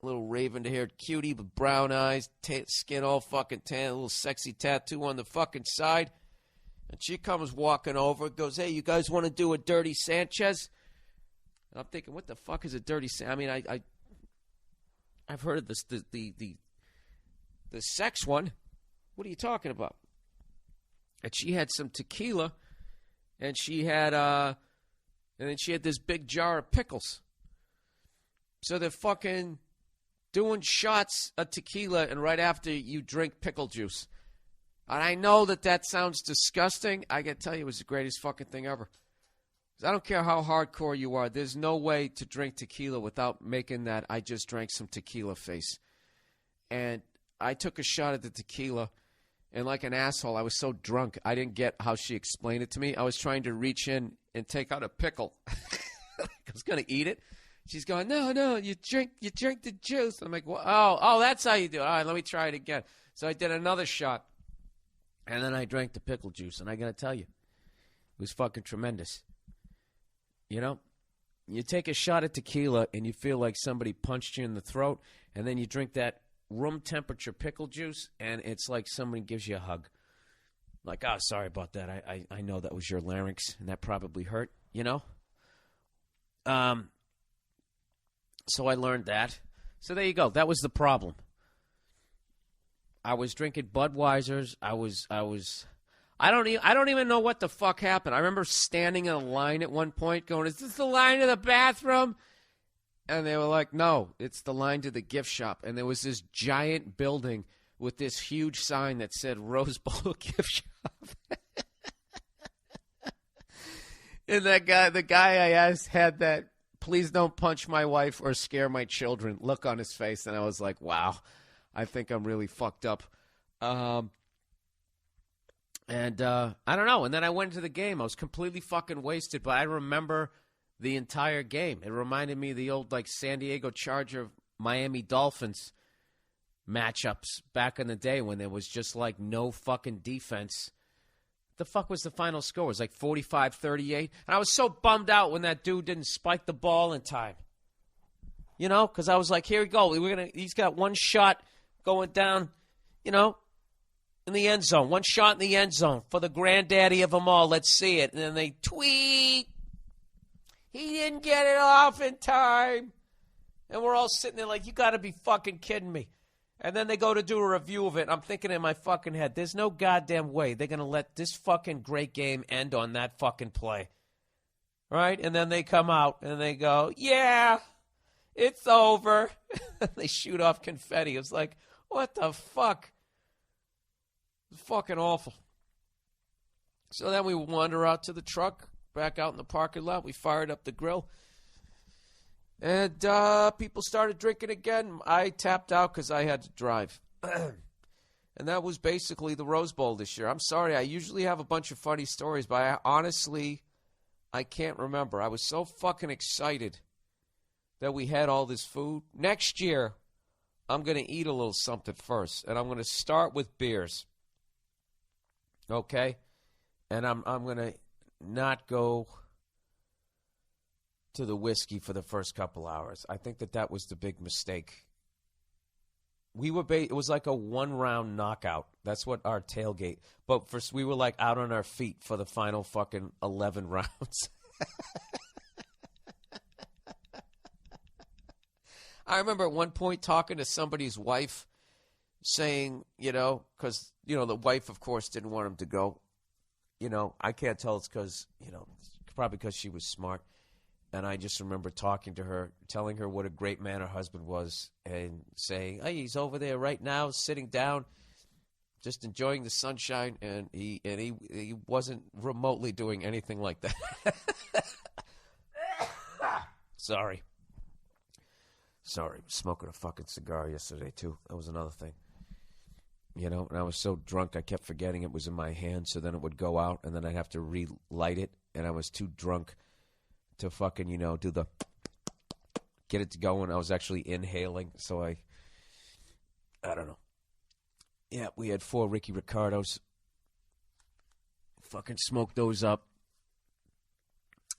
A little raven-haired cutie with brown eyes, skin all fucking tan, a little sexy tattoo on the fucking side. And she comes walking over, goes, hey, you guys want to do a Dirty Sanchez? And I'm thinking, what the fuck is a Dirty Sanchez? I mean, I've heard of this, the sex one. What are you talking about? And she had some tequila, and she had, and then she had this big jar of pickles. So they're fucking doing shots of tequila, and right after you drink pickle juice. And I know that sounds disgusting. I gotta tell you, it was the greatest fucking thing ever. 'Cause I don't care how hardcore you are. There's no way to drink tequila without making that I just drank some tequila face. And I took a shot at the tequila, and like an asshole, I was so drunk, I didn't get how she explained it to me. I was trying to reach in and take out a pickle. I was going to eat it. She's going, no, you drink the juice. I'm like, well, oh, that's how you do it. All right, let me try it again. So I did another shot, and then I drank the pickle juice, and I got to tell you, it was fucking tremendous. You know, you take a shot of tequila, and you feel like somebody punched you in the throat, and then you drink that room temperature pickle juice, and it's like somebody gives you a hug. Like, oh, sorry about that. I know that was your larynx, and that probably hurt, you know? So I learned that. So there you go. That was the problem. I was drinking Budweisers. I don't even know what the fuck happened. I remember standing in a line at one point going, is this the line to the bathroom? And they were like, no, it's the line to the gift shop. And there was this giant building with this huge sign that said Rose Bowl Gift Shop. And the guy I asked had that, please don't punch my wife or scare my children look on his face. And I was like, wow, I think I'm really fucked up. And I don't know. And then I went into the game. I was completely fucking wasted, but I remember the entire game. It reminded me of the old, like, San Diego Charger, Miami Dolphins matchups back in the day when there was just, like, no fucking defense. The fuck was the final score? It was like 45-38. And I was so bummed out when that dude didn't spike the ball in time. You know, because I was like, here we go. He's got one shot going down, you know, in the end zone. One shot in the end zone for the granddaddy of them all. Let's see it. And then they tweet, he didn't get it off in time. And we're all sitting there like, you got to be fucking kidding me. And then they go to do a review of it. And I'm thinking in my fucking head, there's no goddamn way they're going to let this fucking great game end on that fucking play. Right? And then they come out and they go, yeah, it's over. They shoot off confetti. It's like, what the fuck? It's fucking awful. So then we wander out to the truck, back out in the parking lot. We fired up the grill. And people started drinking again. I tapped out because I had to drive. And that was basically the Rose Bowl this year. I'm sorry. I usually have a bunch of funny stories, but I can't remember. I was so fucking excited that we had all this food. Next year, I'm going to eat a little something first. And I'm going to start with beers. Okay? And I'm going to not go to the whiskey for the first couple hours. I think that was the big mistake. It was like a one-round knockout. That's what our tailgate. But first, we were like out on our feet for the final fucking 11 rounds. I remember at one point talking to somebody's wife saying, you know, because, you know, the wife, of course, didn't want him to go. You know, I can't tell it's because, you know, probably because she was smart. And I just remember talking to her, telling her what a great man her husband was, and saying, hey, he's over there right now, sitting down, just enjoying the sunshine, and he wasn't remotely doing anything like that. Sorry, smoking a fucking cigar yesterday, too. That was another thing. You know, and I was so drunk, I kept forgetting it was in my hand, so then it would go out, and then I'd have to relight it, and I was too drunk to fucking, you know, do the get it to going. I was actually inhaling, so I don't know. Yeah, we had 4 Ricky Ricardos. Fucking smoked those up.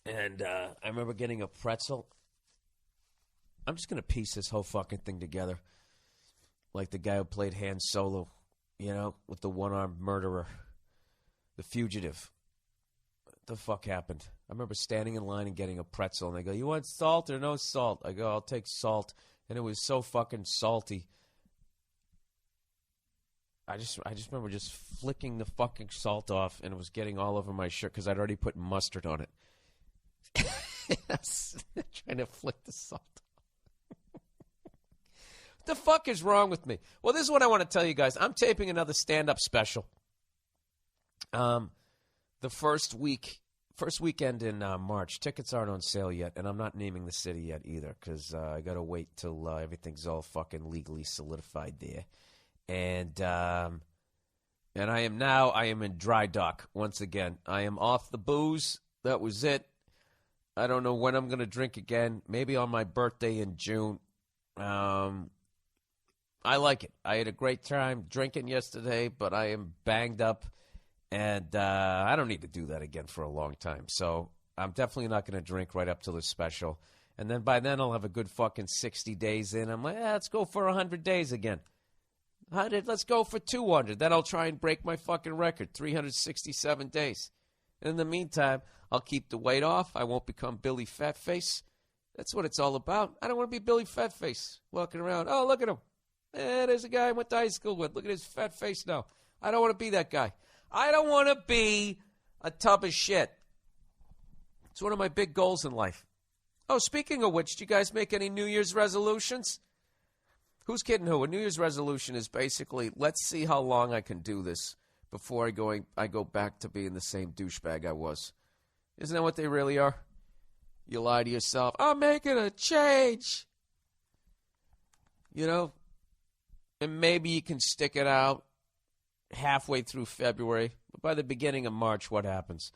And I remember getting a pretzel. I'm just going to piece this whole fucking thing together. Like the guy who played Han Solo, you know, with the one-armed murderer. The fugitive. What the fuck happened? I remember standing in line and getting a pretzel, and they go, you want salt or no salt? I go, I'll take salt. And it was so fucking salty. I just remember just flicking the fucking salt off, and it was getting all over my shirt because I'd already put mustard on it. Trying to flick the salt. What the fuck is wrong with me? Well, this is what I want to tell you guys. I'm taping another stand-up special. The first weekend in March. Tickets aren't on sale yet, and I'm not naming the city yet either because I got to wait till everything's all fucking legally solidified there. And I am in dry dock once again. I am off the booze. That was it. I don't know when I'm going to drink again. Maybe on my birthday in June. I like it. I had a great time drinking yesterday, but I am banged up. And I don't need to do that again for a long time. So I'm definitely not going to drink right up till the special. And then by then I'll have a good fucking 60 days in. I'm like, let's go for 100 days again. Let's go for 200. Then I'll try and break my fucking record, 367 days. And in the meantime, I'll keep the weight off. I won't become Billy Fatface. That's what it's all about. I don't want to be Billy Fatface walking around. Oh, look at him. There's a guy I went to high school with. Look at his fat face now. I don't want to be that guy. I don't want to be a tub of shit. It's one of my big goals in life. Oh, speaking of which, do you guys make any New Year's resolutions? Who's kidding who? A New Year's resolution is basically, let's see how long I can do this before I go back to being the same douchebag I was. Isn't that what they really are? You lie to yourself, I'm making a change. You know? And maybe you can stick it out halfway through February. But by the beginning of March, what happens?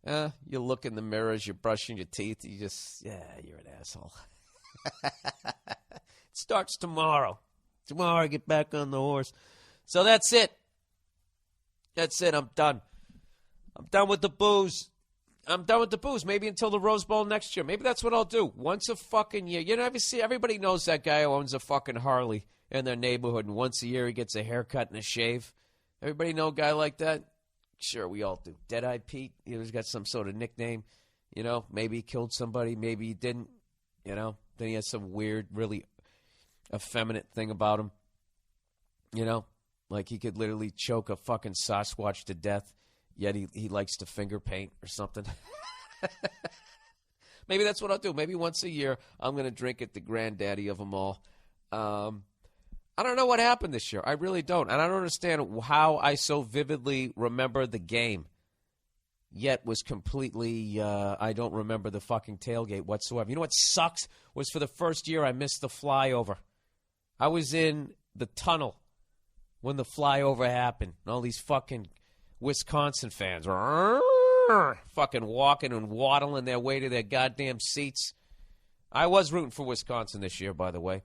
You look in the mirror as you're brushing your teeth. You just, you're an asshole. It starts tomorrow. Tomorrow I get back on the horse. So that's it. That's it. I'm done. I'm done with the booze. I'm done with the booze. Maybe until the Rose Bowl next year. Maybe that's what I'll do. Once a fucking year. You know, everybody knows that guy who owns a fucking Harley in their neighborhood, and once a year he gets a haircut and a shave. Everybody know a guy like that? Sure, we all do. Dead-Eye Pete, he's got some sort of nickname. You know, maybe he killed somebody, maybe he didn't. You know, then he has some weird, really effeminate thing about him. You know, like he could literally choke a fucking Sasquatch to death, yet he likes to finger paint or something. Maybe that's what I'll do. Maybe once a year I'm going to drink at the granddaddy of them all. I don't know what happened this year. I really don't. And I don't understand how I so vividly remember the game, yet was completely, I don't remember the fucking tailgate whatsoever. You know what sucks was for the first year I missed the flyover. I was in the tunnel when the flyover happened. And all these fucking Wisconsin fans were fucking walking and waddling their way to their goddamn seats. I was rooting for Wisconsin this year, by the way.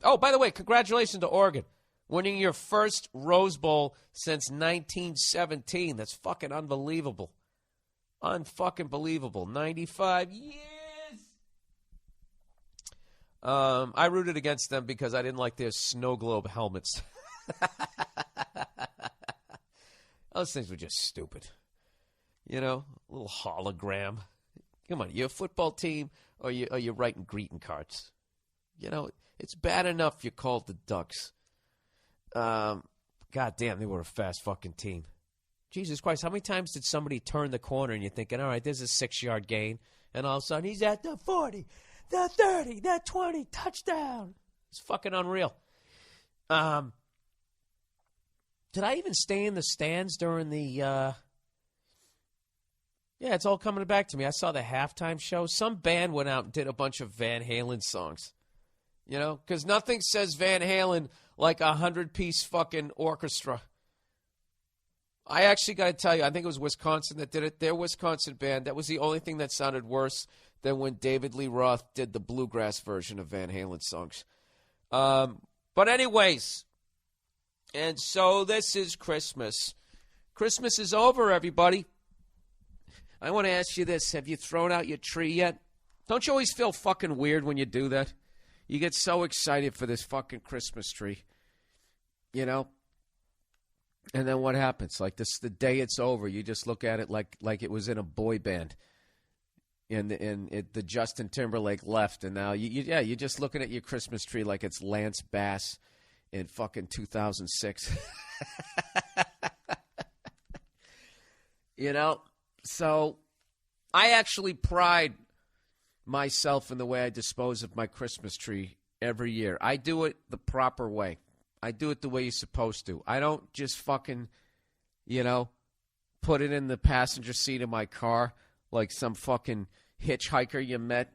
Oh, by the way, congratulations to Oregon. Winning your first Rose Bowl since 1917. That's fucking unbelievable. Unfucking believable. 95 years. I rooted against them because I didn't like their snow globe helmets. Those things were just stupid. You know, a little hologram. Come on, you're a football team or you're writing greeting cards. You know, it's bad enough you're called the Ducks. God damn, they were a fast fucking team. Jesus Christ, how many times did somebody turn the corner and you're thinking, all right, there's a 6-yard gain, and all of a sudden he's at the 40, the 30, the 20, touchdown. It's fucking unreal. Did I even stay in the stands during the... Yeah, it's all coming back to me. I saw the halftime show. Some band went out and did a bunch of Van Halen songs. You know, because nothing says Van Halen like a 100-piece fucking orchestra. I actually got to tell you, I think it was Wisconsin that did it. Their Wisconsin band, that was the only thing that sounded worse than when David Lee Roth did the bluegrass version of Van Halen songs. But anyways, and so this is Christmas. Christmas is over, everybody. I want to ask you this. Have you thrown out your tree yet? Don't you always feel fucking weird when you do that? You get so excited for this fucking Christmas tree, you know? And then what happens? Like this, the day it's over, you just look at it like it was in a boy band. And the Justin Timberlake left, and now you're just looking at your Christmas tree like it's Lance Bass in fucking 2006. You know? So I actually pride myself in the way I dispose of my Christmas tree every year. I do it the proper way. I do it the way you're supposed to. I don't just fucking, you know, put it in the passenger seat of my car like some fucking hitchhiker you met.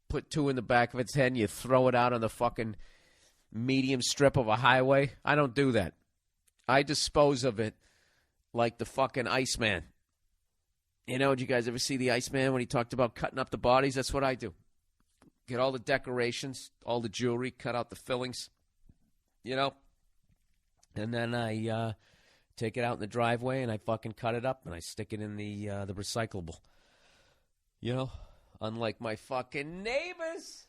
Put 2 in the back of its head and you throw it out on the fucking medium strip of a highway. I don't do that. I dispose of it like the fucking Iceman. You know, did you guys ever see the Iceman when he talked about cutting up the bodies? That's what I do. Get all the decorations, all the jewelry, cut out the fillings, you know. And then I take it out in the driveway and I fucking cut it up and I stick it in the recyclable. You know, unlike my fucking neighbors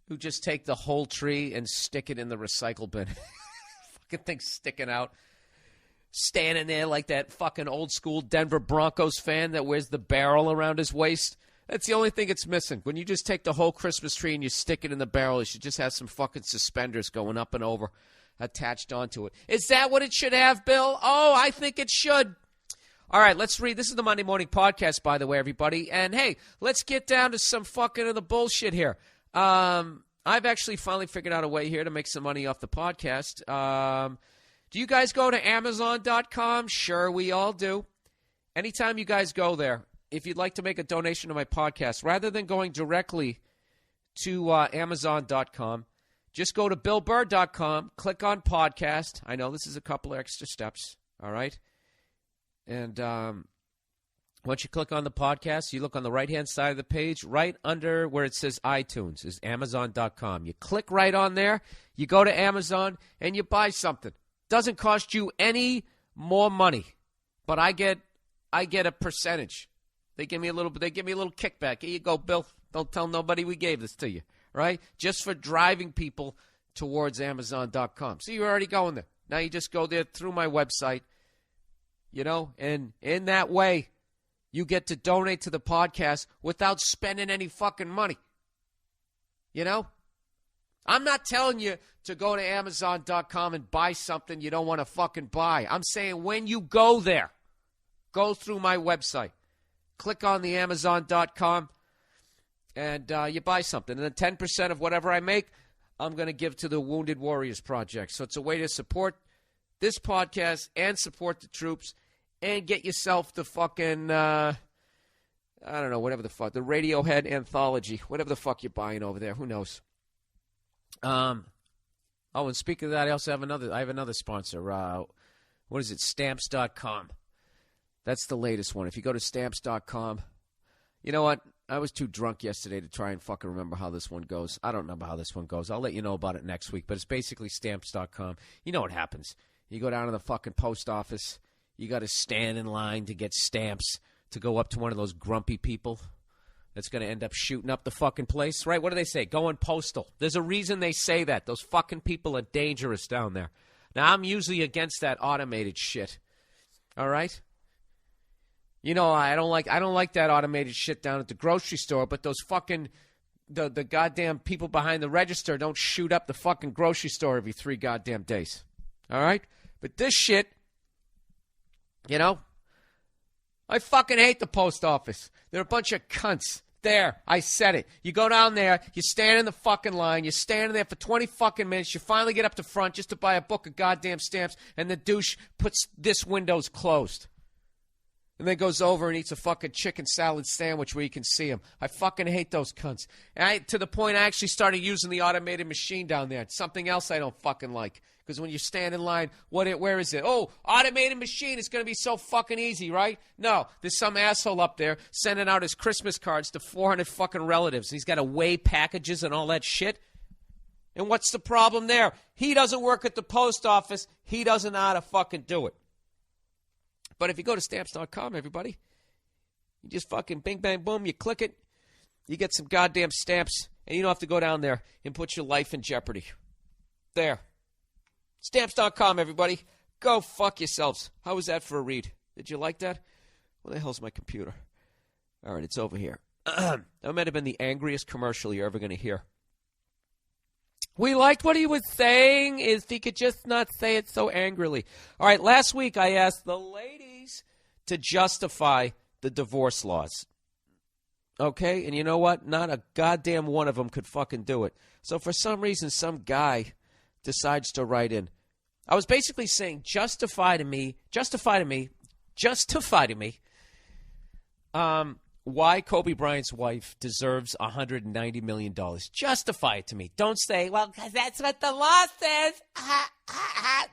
who just take the whole tree and stick it in the recycle bin. Fucking thing sticking out. Standing there like that fucking old school Denver Broncos fan that wears the barrel around his waist. That's the only thing it's missing. When you just take the whole Christmas tree and you stick it in the barrel, you should just have some fucking suspenders going up and over. attached onto it. Is that what it should have, Bill? Oh, I think it should. All right, let's read. This is the Monday Morning Podcast, by the way, everybody. And, hey, let's get down to some fucking of the bullshit here. I've actually finally figured out a way here to make some money off the podcast. Do you guys go to Amazon.com? Sure, we all do. Anytime you guys go there, if you'd like to make a donation to my podcast, rather than going directly to Amazon.com, just go to BillBurr.com, click on podcast. I know this is a couple of extra steps, all right? And once you click on the podcast, you look on the right-hand side of the page, right under where it says iTunes is Amazon.com. You click right on there, you go to Amazon, and you buy something. Doesn't cost you any more money, but I get a percentage. They give me a little kickback. Here you go, Bill. Don't tell nobody we gave this to you, right? Just for driving people towards Amazon.com. So you're already going there. Now you just go there through my website, and in that way, you get to donate to the podcast without spending any fucking money. I'm not telling you to go to Amazon.com and buy something you don't want to fucking buy. I'm saying when you go there, go through my website. Click on the Amazon.com, and you buy something. And then 10% of whatever I make, I'm going to give to the Wounded Warriors Project. So it's a way to support this podcast and support the troops and get yourself the fucking, I don't know, whatever the fuck, the Radiohead anthology, whatever the fuck you're buying over there. Who knows? And speaking of that, I also have another sponsor. What is it? Stamps.com. That's the latest one. If you go to Stamps.com, you know what? I was too drunk yesterday to try and fucking remember how this one goes. I don't remember how this one goes. I'll let you know about it next week. But it's basically Stamps.com. You know what happens. You go down to the fucking post office. You got to stand in line to get stamps to go up to one of those grumpy people that's going to end up shooting up the fucking place, right? What do they say? Going postal. There's a reason they say that. Those fucking people are dangerous down there. Now, I'm usually against that automated shit. All right? I don't like that automated shit down at the grocery store, but those fucking the goddamn people behind the register don't shoot up the fucking grocery store every 3 goddamn days. All right? But this shit, I fucking hate the post office. They're a bunch of cunts. There, I said it. You go down there, you stand in the fucking line, you're standing there for 20 fucking minutes, you finally get up to front just to buy a book of goddamn stamps, and the douche puts this window's closed. And then goes over and eats a fucking chicken salad sandwich where you can see him. I fucking hate those cunts. And to the point I actually started using the automated machine down there. It's something else I don't fucking like. Because when you stand in line, where is it? Oh, automated machine. It's going to be so fucking easy, right? No, there's some asshole up there sending out his Christmas cards to 400 fucking relatives. He's got to weigh packages and all that shit. And what's the problem there? He doesn't work at the post office. He doesn't know how to fucking do it. But if you go to Stamps.com, everybody, you just fucking bing, bang, boom, you click it, you get some goddamn stamps, and you don't have to go down there and put your life in jeopardy. There. Stamps.com, everybody. Go fuck yourselves. How was that for a read? Did you like that? Where the hell's my computer? All right, it's over here. That might have been the angriest commercial you're ever going to hear. We liked what he was saying. If he could just not say it so angrily. All right, last week I asked the ladies to justify the divorce laws. Okay, and you know what? Not a goddamn one of them could fucking do it. So for some reason, some guy decides to write in. I was basically saying, justify to me, why Kobe Bryant's wife deserves $190 million. Justify it to me. Don't say, well, because that's what the law says.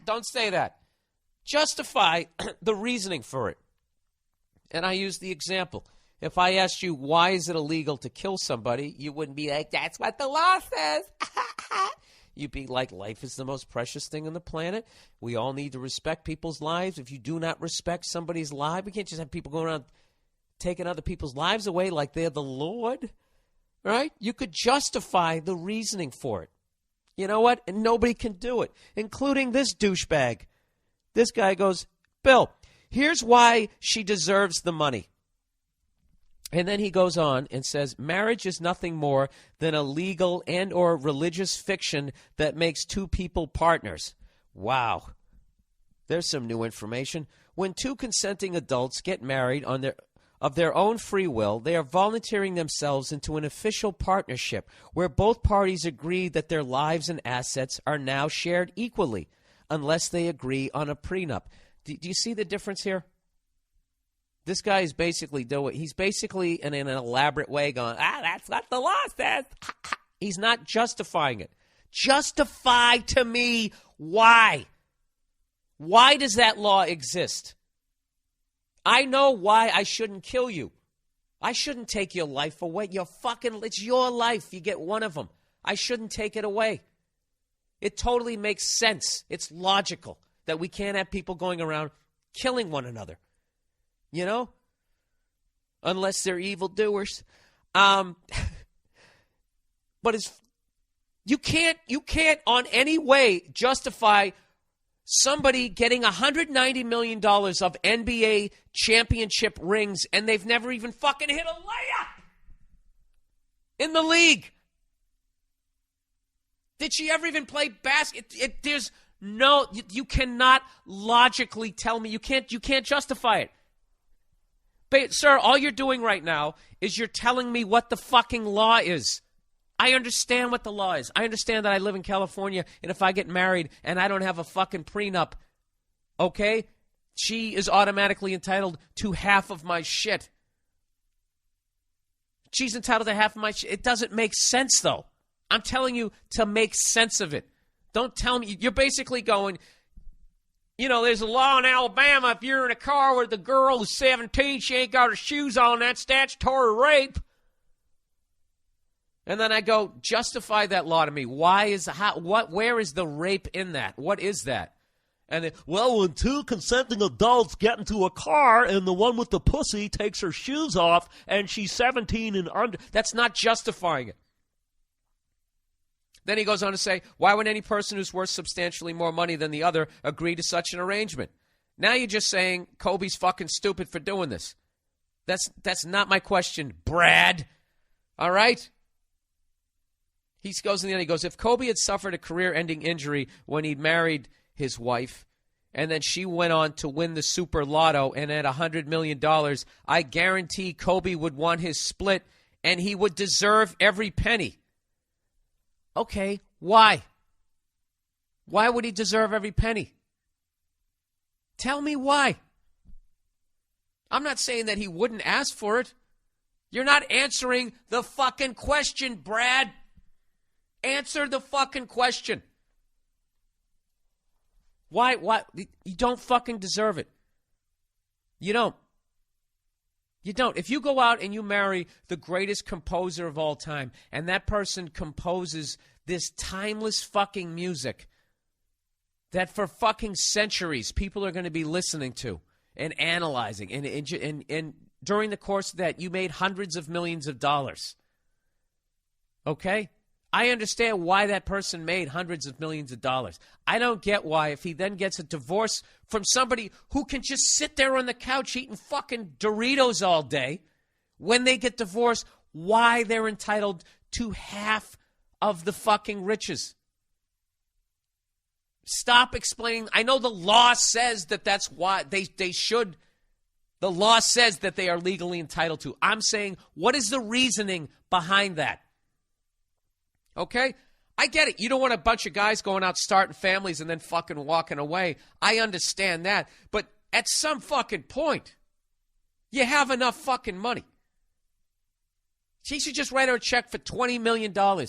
Don't say that. Justify the reasoning for it. And I use the example. If I asked you, why is it illegal to kill somebody, you wouldn't be like, that's what the law says. You'd be like, life is the most precious thing on the planet. We all need to respect people's lives. If you do not respect somebody's life, we can't just have people going around taking other people's lives away like they're the Lord, right? You could justify the reasoning for it. You know what? And nobody can do it, including this douchebag. This guy goes, Bill, here's why she deserves the money. And then he goes on and says, marriage is nothing more than a legal and or religious fiction that makes two people partners. Wow. There's some new information. When two consenting adults get married of their own free will, they are volunteering themselves into an official partnership where both parties agree that their lives and assets are now shared equally, unless they agree on a prenup. Do you see the difference here? This guy is basically he's basically in an elaborate way going, that's what the law says. He's not justifying it. Justify to me why. Why does that law exist? I know why I shouldn't kill you. I shouldn't take your life away. It's your life. You get one of them. I shouldn't take it away. It totally makes sense. It's logical that we can't have people going around killing one another. You know? Unless they're evildoers. But you can't on any way justify somebody getting $190 million of NBA championship rings and they've never even fucking hit a layup in the league. Did she ever even play basket? There's no, you cannot logically tell me. You can't justify it. But, sir, all you're doing right now is you're telling me what the fucking law is. I understand what the law is. I understand that I live in California, and if I get married and I don't have a fucking prenup, okay, she is automatically entitled to half of my shit. She's entitled to half of my shit. It doesn't make sense, though. I'm telling you to make sense of it. Don't tell me. You're basically going, you know, there's a law in Alabama. If you're in a car with a girl who's 17, she ain't got her shoes on, that's statutory rape. And then I go, justify that law to me. Where is the rape in that? What is that? And when two consenting adults get into a car and the one with the pussy takes her shoes off and she's 17 and under, that's not justifying it. Then he goes on to say, why would any person who's worth substantially more money than the other agree to such an arrangement? Now you're just saying Kobe's fucking stupid for doing this. That's not my question, Brad. All right? He goes in the end, he goes, if Kobe had suffered a career-ending injury when he married his wife, and then she went on to win the Super Lotto and had $100 million, I guarantee Kobe would want his split, and he would deserve every penny. Okay, why? Why would he deserve every penny? Tell me why. I'm not saying that he wouldn't ask for it. You're not answering the fucking question, Brad. Answer the fucking question. Why? You don't fucking deserve it. You don't. You don't. If you go out and you marry the greatest composer of all time, and that person composes this timeless fucking music that for fucking centuries people are going to be listening to and analyzing, and during the course of that, you made hundreds of millions of dollars. Okay? I understand why that person made hundreds of millions of dollars. I don't get why, if he then gets a divorce from somebody who can just sit there on the couch eating fucking Doritos all day, when they get divorced, why they're entitled to half of the fucking riches. Stop explaining. I know the law says that that's why they should. The law says that they are legally entitled to. I'm saying, what is the reasoning behind that? Okay? I get it. You don't want a bunch of guys going out starting families and then fucking walking away. I understand that. But at some fucking point, you have enough fucking money. She should just write her a check for $20 million. $20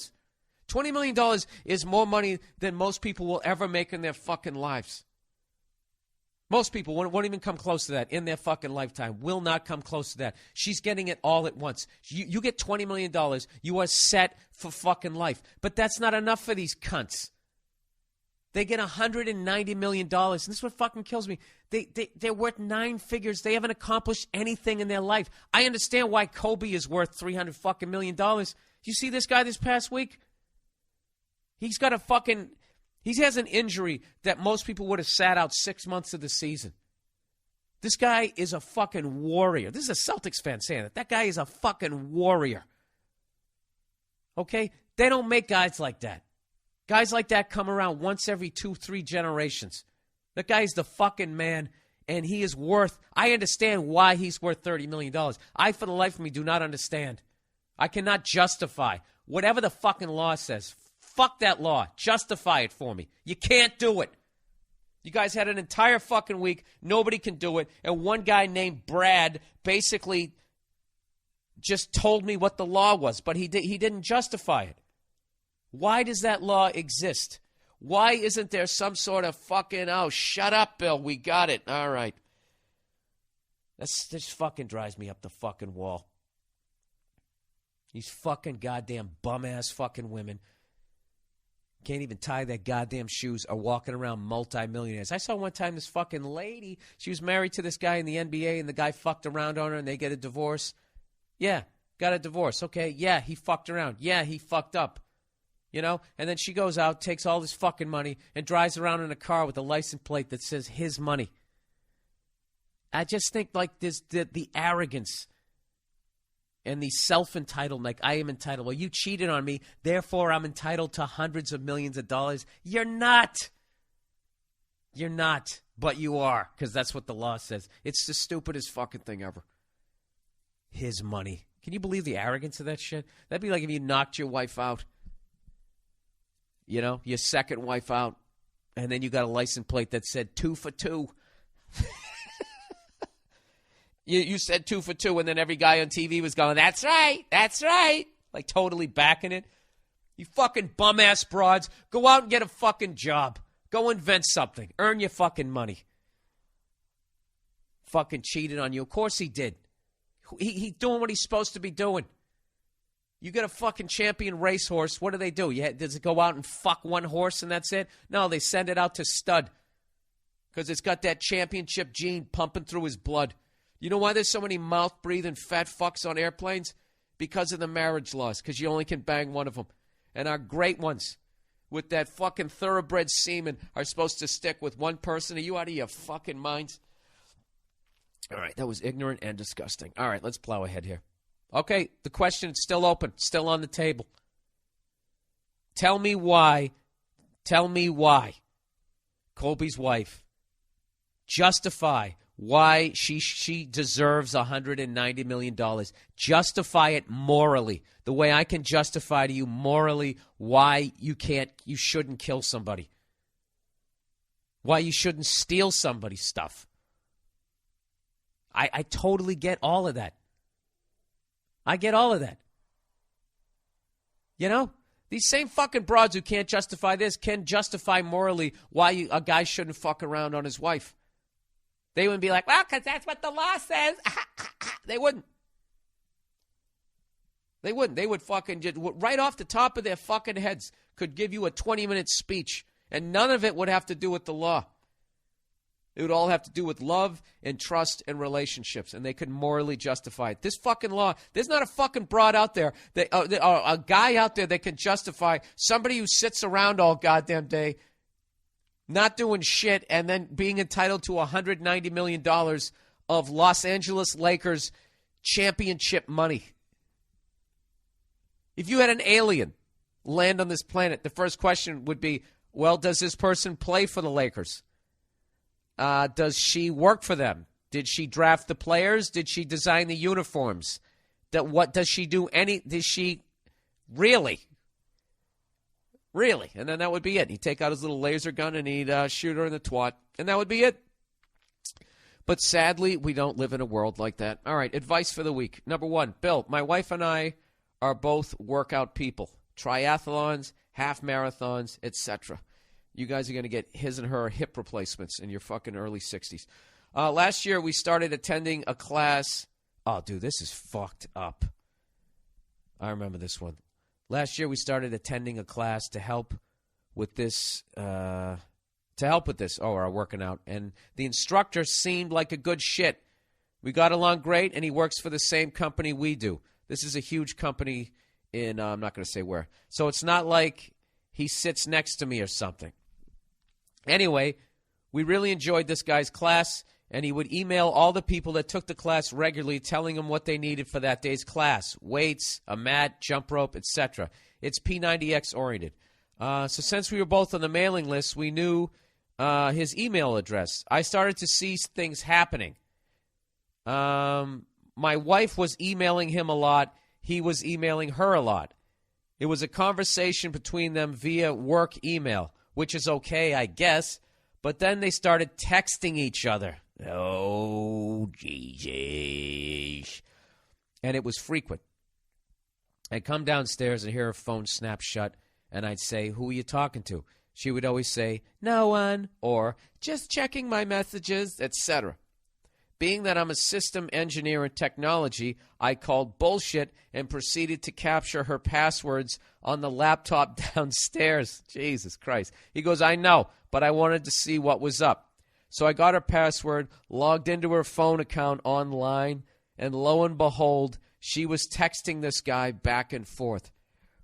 million is more money than most people will ever make in their fucking lives. Most people won't even come close to that in their fucking lifetime. Will not come close to that. She's getting it all at once. You get $20 million. You are set for fucking life. But that's not enough for these cunts. They get $190 million. And this is what fucking kills me. They're worth 9 figures. They haven't accomplished anything in their life. I understand why Kobe is worth $300 fucking million. You see this guy this past week? He's got a fucking... He has an injury that most people would have sat out 6 months of the season. This guy is a fucking warrior. This is a Celtics fan saying that. That guy is a fucking warrior. Okay? They don't make guys like that. Guys like that come around once every 2-3 generations. That guy's the fucking man, and he is worth, I understand why he's worth $30 million. I, for the life of me, do not understand. I cannot justify whatever the fucking law says. Fuck that law. Justify it for me. You can't do it. You guys had an entire fucking week. Nobody can do it. And one guy named Brad basically just told me what the law was, but he didn't justify it. Why does that law exist? Why isn't there some sort of fucking, oh, shut up, Bill, we got it. All right. This fucking drives me up the fucking wall. These fucking goddamn bum-ass fucking women can't even tie their goddamn shoes, are walking around multi-millionaires. I saw one time this fucking lady, she was married to this guy in the NBA, and the guy fucked around on her, and they get a divorce. Yeah, got a divorce. Okay, yeah, he fucked around. Yeah, he fucked up. You know? And then she goes out, takes all this fucking money, and drives around in a car with a license plate that says his money. I just think, like, this, the arrogance and the self-entitlement, like, I am entitled. Well, you cheated on me, therefore I'm entitled to hundreds of millions of dollars. You're not. You're not, but you are, because that's what the law says. It's the stupidest fucking thing ever. His money. Can you believe the arrogance of that shit? That'd be like if you knocked your wife out. You know, your second wife out, and then you got a license plate that said 2 for 2. You said 2 for 2, and then every guy on TV was going, that's right, like totally backing it. You fucking bum-ass broads, go out and get a fucking job. Go invent something. Earn your fucking money. Fucking cheated on you. Of course he did. He's doing what he's supposed to be doing. You get a fucking champion racehorse, what do? Does it go out and fuck one horse and that's it? No, they send it out to stud because it's got that championship gene pumping through his blood. You know why there's so many mouth-breathing fat fucks on airplanes? Because of the marriage laws, because you only can bang one of them. And our great ones with that fucking thoroughbred semen are supposed to stick with one person. Are you out of your fucking minds? All right, that was ignorant and disgusting. All right, let's plow ahead here. Okay, the question is still open, still on the table. Tell me why, Colby's wife, justify why she deserves $190 million. Justify it morally, the way I can justify to you morally why you shouldn't kill somebody, why you shouldn't steal somebody's stuff. I totally get all of that. I get all of that. You know? These same fucking broads who can't justify this can justify morally why a guy shouldn't fuck around on his wife. They wouldn't be like, well, because that's what the law says. They wouldn't. They wouldn't. They would fucking just, right off the top of their fucking heads, could give you a 20-minute speech, and none of it would have to do with the law. It would all have to do with love and trust and relationships, and they could morally justify it. This fucking law, there's not a fucking broad out there, a guy out there that can justify somebody who sits around all goddamn day, not doing shit, and then being entitled to $190 million of Los Angeles Lakers championship money. If you had an alien land on this planet, the first question would be, well, does this person play for the Lakers? Does she work for them? Did she draft the players? Did she design the uniforms? What does she do? Does she really? Really? And then that would be it. He'd take out his little laser gun and he'd shoot her in the twat, and that would be it. But sadly, we don't live in a world like that. All right, advice for the week. Number 1, Bill, my wife and I are both workout people. Triathlons, half marathons, etc. You guys are going to get his and her hip replacements in your fucking early 60s. Last year, we started attending a class. Oh, dude, this is fucked up. I remember this one. Last year, we started attending a class to help with this. Oh, we're working out. And the instructor seemed like a good shit. We got along great, and he works for the same company we do. This is a huge company in, I'm not going to say where. So it's not like he sits next to me or something. Anyway, we really enjoyed this guy's class, and he would email all the people that took the class regularly telling them what they needed for that day's class, weights, a mat, jump rope, etc. It's P90X oriented. So since we were both on the mailing list, we knew his email address. I started to see things happening. My wife was emailing him a lot. He was emailing her a lot. It was a conversation between them via work email, which is okay, I guess. But then they started texting each other. Oh, Jesus. And it was frequent. I'd come downstairs and hear her phone snap shut, and I'd say, who are you talking to? She would always say, no one, or just checking my messages, etc. Being that I'm a system engineer in technology, I called bullshit and proceeded to capture her passwords on the laptop downstairs. Jesus Christ. He goes, I know, but I wanted to see what was up. So I got her password, logged into her phone account online, and lo and behold, she was texting this guy back and forth.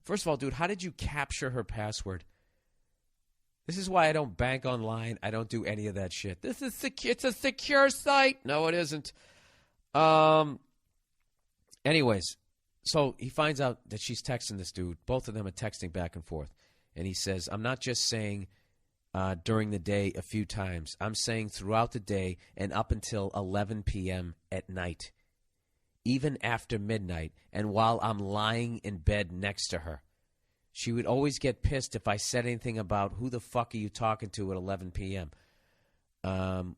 First of all, dude, how did you capture her password? This is why I don't bank online. I don't do any of that shit. This is it's a secure site. No, it isn't. Anyways, so he finds out that she's texting this dude. Both of them are texting back and forth. And he says, I'm not just saying during the day a few times. I'm saying throughout the day and up until 11 p.m. at night. Even after midnight and while I'm lying in bed next to her. She would always get pissed if I said anything about who the fuck are you talking to at 11 p.m.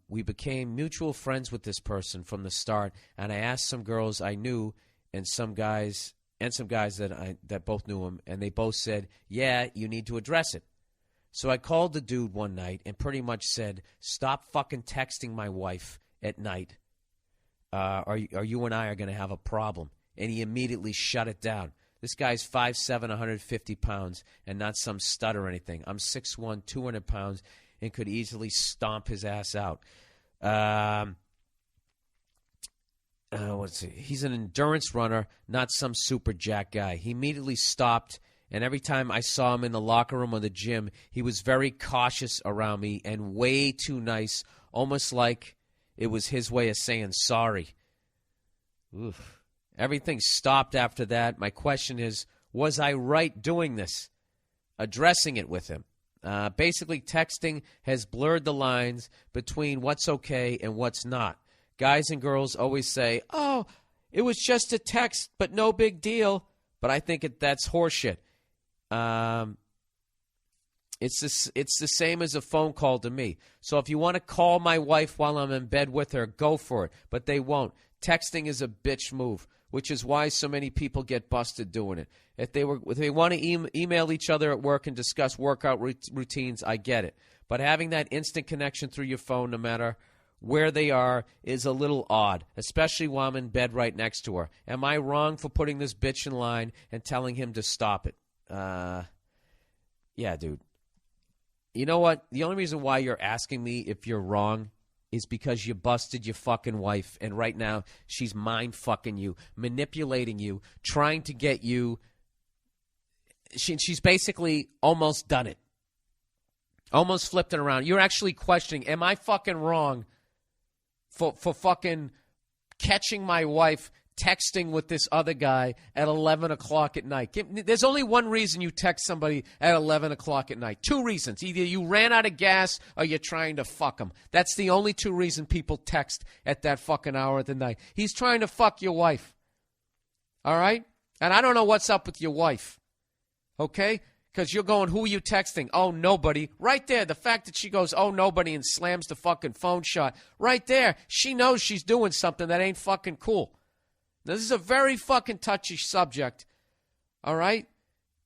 We became mutual friends with this person from the start, and I asked some girls I knew and some guys that both knew him, and they both said, yeah, you need to address it. So I called the dude one night and pretty much said, stop fucking texting my wife at night. Or you and I are going to have a problem. And he immediately shut it down. This guy's 5'7", 150 pounds, and not some stud or anything. I'm 6'1", 200 pounds, and could easily stomp his ass out. Let's see. He's an endurance runner, not some super jack guy. He immediately stopped, and every time I saw him in the locker room or the gym, he was very cautious around me and way too nice, almost like it was his way of saying sorry. Oof. Everything stopped after that. My question is, was I right doing this? Addressing it with him. Basically, texting has blurred the lines between what's okay and what's not. Guys and girls always say, oh, it was just a text, but no big deal. But I think that's horseshit. It's the same as a phone call to me. So if you want to call my wife while I'm in bed with her, go for it. But they won't. Texting is a bitch move, which is why so many people get busted doing it. If they want to email each other at work and discuss workout routines, I get it. But having that instant connection through your phone, no matter where they are, is a little odd, especially while I'm in bed right next to her. Am I wrong for putting this bitch in line and telling him to stop it? Yeah, dude. You know what? The only reason why you're asking me if you're wrong is because you busted your fucking wife, and right now she's mind-fucking you, manipulating you, trying to get you. She's basically almost done it. Almost flipped it around. You're actually questioning, am I fucking wrong for fucking catching my wife texting with this other guy at 11 o'clock at night? There's only one reason you text somebody at 11 o'clock at night. Two reasons. Either you ran out of gas or you're trying to fuck them. That's the only two reasons people text at that fucking hour of the night. He's trying to fuck your wife. All right? And I don't know what's up with your wife. Okay? Because you're going, who are you texting? Oh, nobody. Right there, the fact that she goes, oh, nobody, and slams the fucking phone shut. Right there, she knows she's doing something that ain't fucking cool. Now, this is a very fucking touchy subject, all right?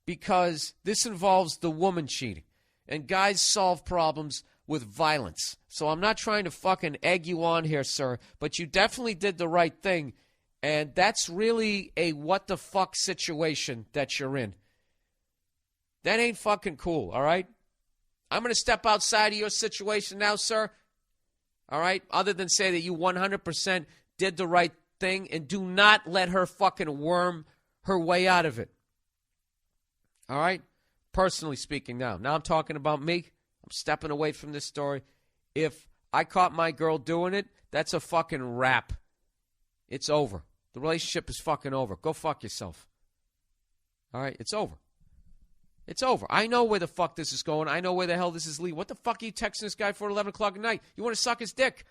Because this involves the woman cheating. And guys solve problems with violence. So I'm not trying to fucking egg you on here, sir, but you definitely did the right thing. And that's really a what the fuck situation that you're in. That ain't fucking cool, all right? I'm going to step outside of your situation now, sir, all right? Other than say that you 100% did the right thing, and do not let her fucking worm her way out of it. All right? Personally speaking now. Now I'm talking about me. I'm stepping away from this story. If I caught my girl doing it, that's a fucking wrap. It's over. The relationship is fucking over. Go fuck yourself. All right? It's over. It's over. I know where the fuck this is going. I know where the hell this is leading. What the fuck are you texting this guy for at 11 o'clock at night? You want to suck his dick?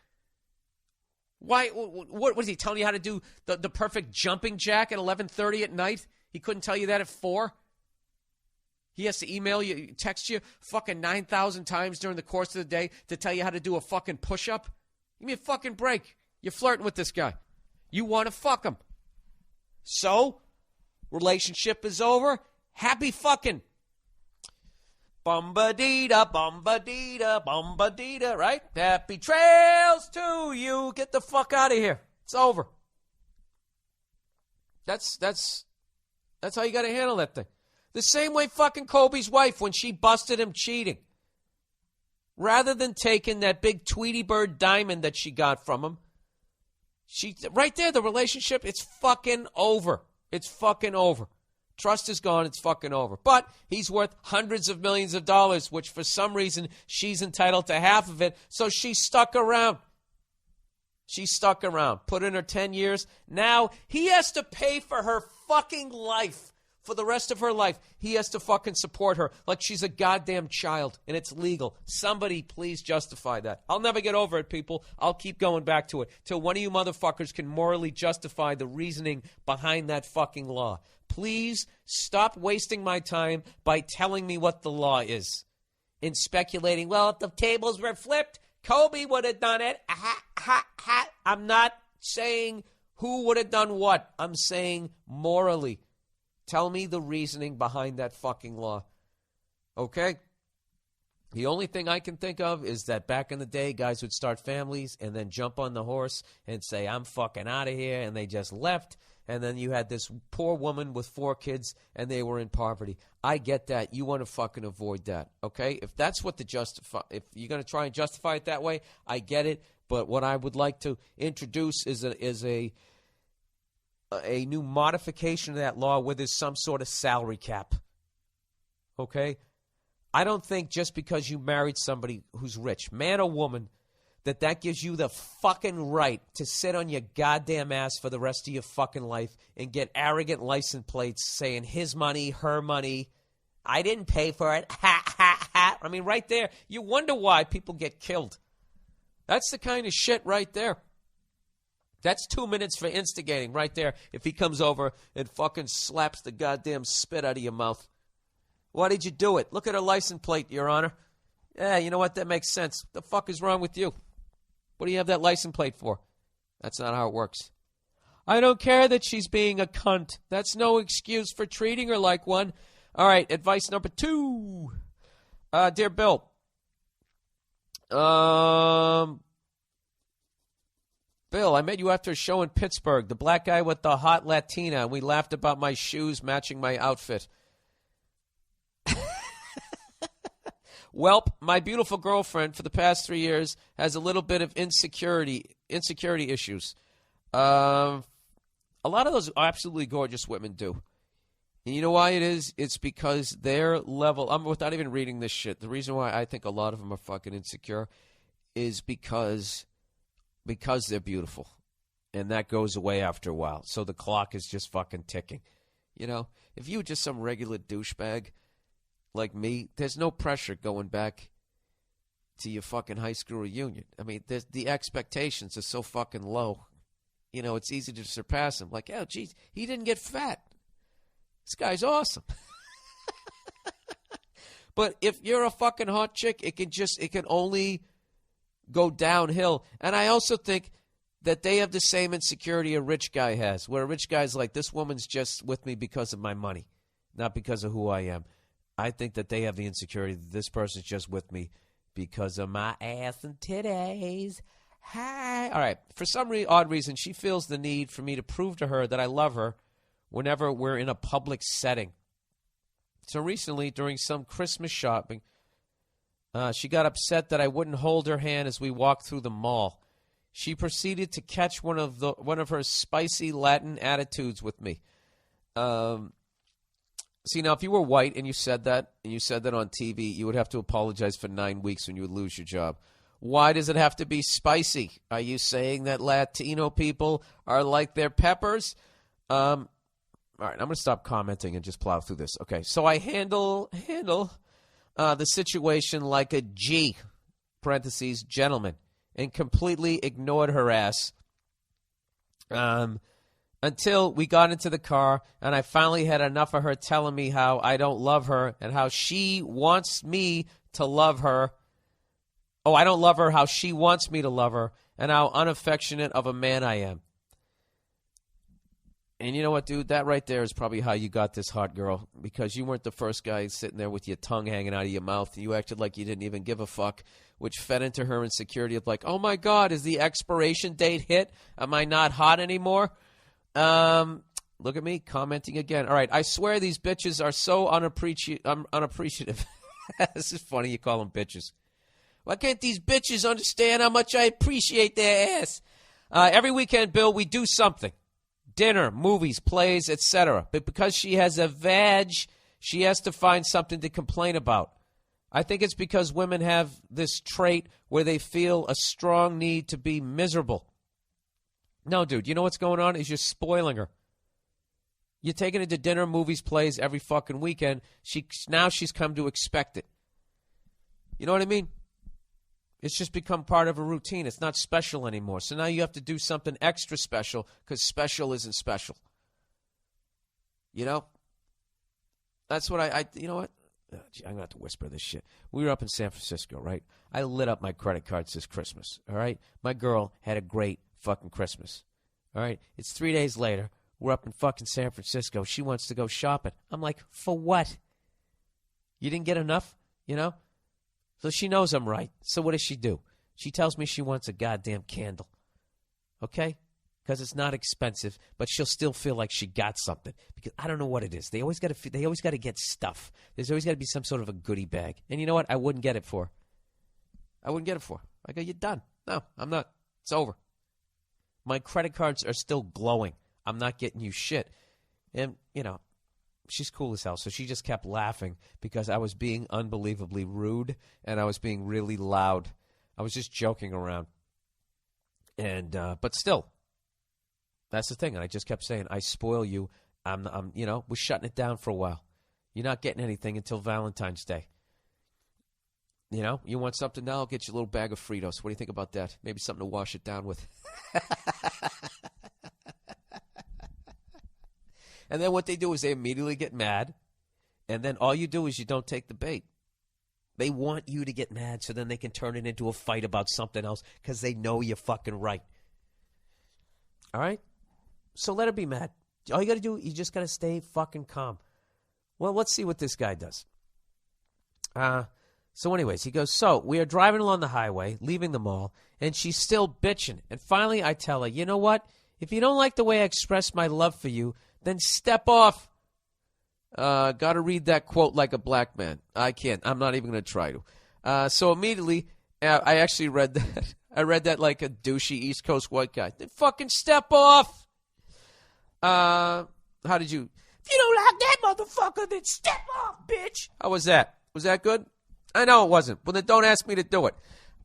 Why? What is he telling you how to do the perfect jumping jack at 11:30 at night? He couldn't tell you that at 4? He has to email you, text you fucking 9,000 times during the course of the day to tell you how to do a fucking push-up? Give me a fucking break. You're flirting with this guy. You want to fuck him. So, relationship is over. Happy fucking. Bum-ba-dee-da, bum-ba-dee-da, bum-ba-dee-da, right? Happy trails to you. Get the fuck out of here. It's over. That's how you got to handle that thing. The same way fucking Kobe's wife when she busted him cheating. Rather than taking that big Tweety Bird diamond that she got from him, right there, the relationship, it's fucking over. It's fucking over. Trust is gone. It's fucking over. But he's worth hundreds of millions of dollars, which for some reason she's entitled to half of it. So she stuck around. She stuck around. Put in her 10 years. Now he has to pay for her fucking life. For the rest of her life, he has to fucking support her like she's a goddamn child, and it's legal. Somebody please justify that. I'll never get over it, people. I'll keep going back to it till one of you motherfuckers can morally justify the reasoning behind that fucking law. Please stop wasting my time by telling me what the law is and speculating, well, if the tables were flipped, Kobe would have done it. I'm not saying who would have done what. I'm saying morally. Tell me the reasoning behind that fucking law. Okay? The only thing I can think of is that back in the day, guys would start families and then jump on the horse and say, I'm fucking out of here, and they just left. And then you had this poor woman with 4 kids, and they were in poverty. I get that. You want to fucking avoid that, okay? If that's what if you're going to try and justify it that way, I get it. But what I would like to introduce is a new modification of that law where there's some sort of salary cap. Okay? I don't think just because you married somebody who's rich, man or woman, that gives you the fucking right to sit on your goddamn ass for the rest of your fucking life and get arrogant license plates saying his money, her money. I didn't pay for it. Ha, ha, ha. I mean, right there, you wonder why people get killed. That's the kind of shit right there. That's 2 minutes for instigating right there if he comes over and fucking slaps the goddamn spit out of your mouth. Why did you do it? Look at her license plate, Your Honor. Yeah, you know what? That makes sense. The fuck is wrong with you? What do you have that license plate for? That's not how it works. I don't care that she's being a cunt. That's no excuse for treating her like one. All right, advice number 2. Dear Bill. Bill, I met you after a show in Pittsburgh. The black guy with the hot Latina, and we laughed about my shoes matching my outfit. Welp, my beautiful girlfriend for the past 3 years has a little bit of insecurity issues. A lot of those absolutely gorgeous women do. And you know why it is? It's because their level, without even reading this shit, the reason why I think a lot of them are fucking insecure is because they're beautiful. And that goes away after a while. So the clock is just fucking ticking. You know, if you were just some regular douchebag like me, there's no pressure going back to your fucking high school reunion. I mean, the expectations are so fucking low. You know, it's easy to surpass them. Like, oh, geez, he didn't get fat. This guy's awesome. But if you're a fucking hot chick, it can only go downhill. And I also think that they have the same insecurity a rich guy has, where a rich guy's like, this woman's just with me because of my money, not because of who I am. I think that they have the insecurity that this person's just with me because of my ass and titties. Hi. All right. For some odd reason, she feels the need for me to prove to her that I love her whenever we're in a public setting. So recently, during some Christmas shopping, she got upset that I wouldn't hold her hand as we walked through the mall. She proceeded to catch one of her spicy Latin attitudes with me. See, now, if you were white and you said that on TV, you would have to apologize for 9 weeks when you would lose your job. Why does it have to be spicy? Are you saying that Latino people are like their peppers? All right, I'm going to stop commenting and just plow through this. Okay, so I handle the situation like a G, parentheses, gentleman, and completely ignored her ass until we got into the car, and I finally had enough of her telling me how I don't love her and how she wants me to love her. Oh, I don't love her, how she wants me to love her, and how unaffectionate of a man I am. And you know what, dude? That right there is probably how you got this hot girl, because you weren't the first guy sitting there with your tongue hanging out of your mouth. You acted like you didn't even give a fuck, which fed into her insecurity of like, oh, my God, is the expiration date hit? Am I not hot anymore? Look at me commenting again. All right, I swear these bitches are so unappreciative. This is funny. You call them bitches. Why can't these bitches understand how much I appreciate their ass? Every weekend, Bill, we do something. Dinner, movies, plays, etc. But because she has a vag, she has to find something to complain about. I think it's because women have this trait where they feel a strong need to be miserable. No, dude, you know what's going on is you're spoiling her. You're taking her to dinner, movies, plays every fucking weekend. Now she's come to expect it. You know what I mean? It's just become part of a routine. It's not special anymore. So now you have to do something extra special because special isn't special. You know? That's what you know what? Oh, gee, I'm going to have to whisper this shit. We were up in San Francisco, right? I lit up my credit cards this Christmas, all right? My girl had a great fucking Christmas, all right? It's 3 days later. We're up in fucking San Francisco. She wants to go shopping. I'm like, for what? You didn't get enough, you know? So she knows I'm right. So what does she do? She tells me she wants a goddamn candle. Okay? Because it's not expensive, but she'll still feel like she got something. Because I don't know what it is. They always got to get stuff. There's always got to be some sort of a goodie bag. And you know what? I wouldn't get it for her. I wouldn't get it for her. I go, you're done. No, I'm not. It's over. My credit cards are still glowing. I'm not getting you shit. And, you know, she's cool as hell. So she just kept laughing because I was being unbelievably rude and I was being really loud. I was just joking around. And, but still, that's the thing. And I just kept saying, I spoil you. I'm, you know, we're shutting it down for a while. You're not getting anything until Valentine's Day. You know, you want something now? I'll get you a little bag of Fritos. What do you think about that? Maybe something to wash it down with. And then what they do is they immediately get mad. And then all you do is you don't take the bait. They want you to get mad so then they can turn it into a fight about something else because they know you're fucking right. All right? So let her be mad. All you got to do, you just got to stay fucking calm. Well, let's see what this guy does. So anyways, he goes, so we are driving along the highway, leaving the mall, and she's still bitching. And finally I tell her, you know what? If you don't like the way I express my love for you, then step off. Got to read that quote like a black man. I can't. I'm not even going to try to. So immediately, I actually read that. I read that like a douchey East Coast white guy. Then fucking step off. How did you? If you don't like that motherfucker, then step off, bitch. How was that? Was that good? I know it wasn't. Well, then don't ask me to do it.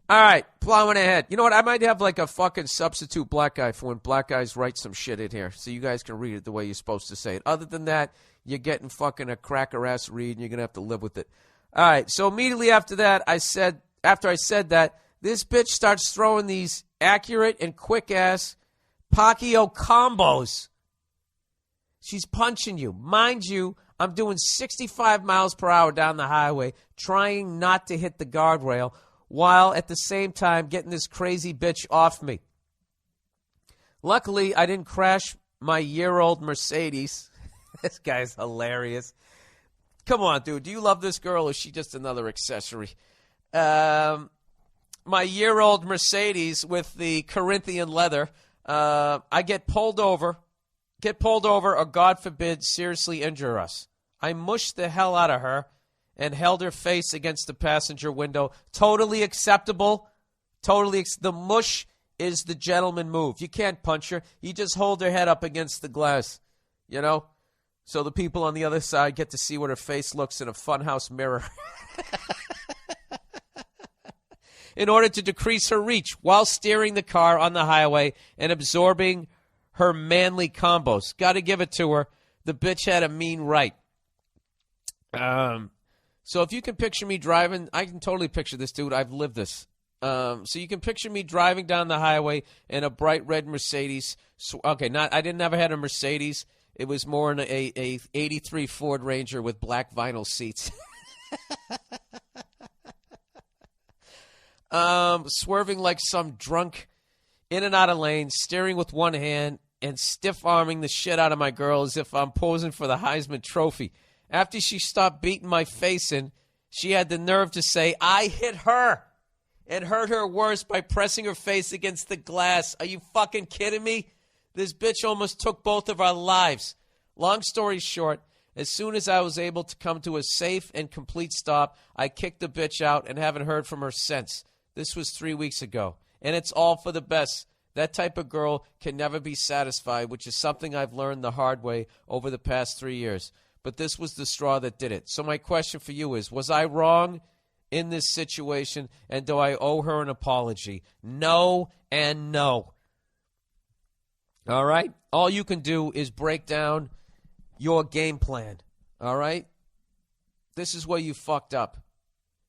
All right, plowing ahead. You know what? I might have like a fucking substitute black guy for when black guys write some shit in here so you guys can read it the way you're supposed to say it. Other than that, you're getting fucking a cracker-ass read and you're going to have to live with it. All right, so immediately after that, after I said that, this bitch starts throwing these accurate and quick-ass Pacquiao combos. She's punching you. Mind you, I'm doing 65 miles per hour down the highway, trying not to hit the guardrail, while at the same time getting this crazy bitch off me. Luckily, I didn't crash my year-old Mercedes. This guy's hilarious. Come on, dude. Do you love this girl or is she just another accessory? My year-old Mercedes with the Corinthian leather. I get pulled over, or God forbid, seriously injure us. I mushed the hell out of her and held her face against the passenger window. Totally acceptable. The mush is the gentleman move. You can't punch her. You just hold her head up against the glass, you know, so the people on the other side get to see what her face looks in a funhouse mirror. In order to decrease her reach while steering the car on the highway and absorbing her manly combos. Got to give it to her. The bitch had a mean right. So if you can picture me driving, I can totally picture this, dude. I've lived this. So you can picture me driving down the highway in a bright red Mercedes. Okay, I didn't ever had a Mercedes. It was more in a 83 Ford Ranger with black vinyl seats. Swerving like some drunk, in and out of lanes, steering with one hand, and stiff-arming the shit out of my girl as if I'm posing for the Heisman Trophy. After she stopped beating my face in, she had the nerve to say, I hit her, and hurt her worse by pressing her face against the glass. Are you fucking kidding me? This bitch almost took both of our lives. Long story short, as soon as I was able to come to a safe and complete stop, I kicked the bitch out and haven't heard from her since. This was 3 weeks ago, and it's all for the best. That type of girl can never be satisfied, which is something I've learned the hard way over the past 3 years. But this was the straw that did it. So my question for you is, was I wrong in this situation, and do I owe her an apology? No and no. All right? All you can do is break down your game plan. All right? This is where you fucked up.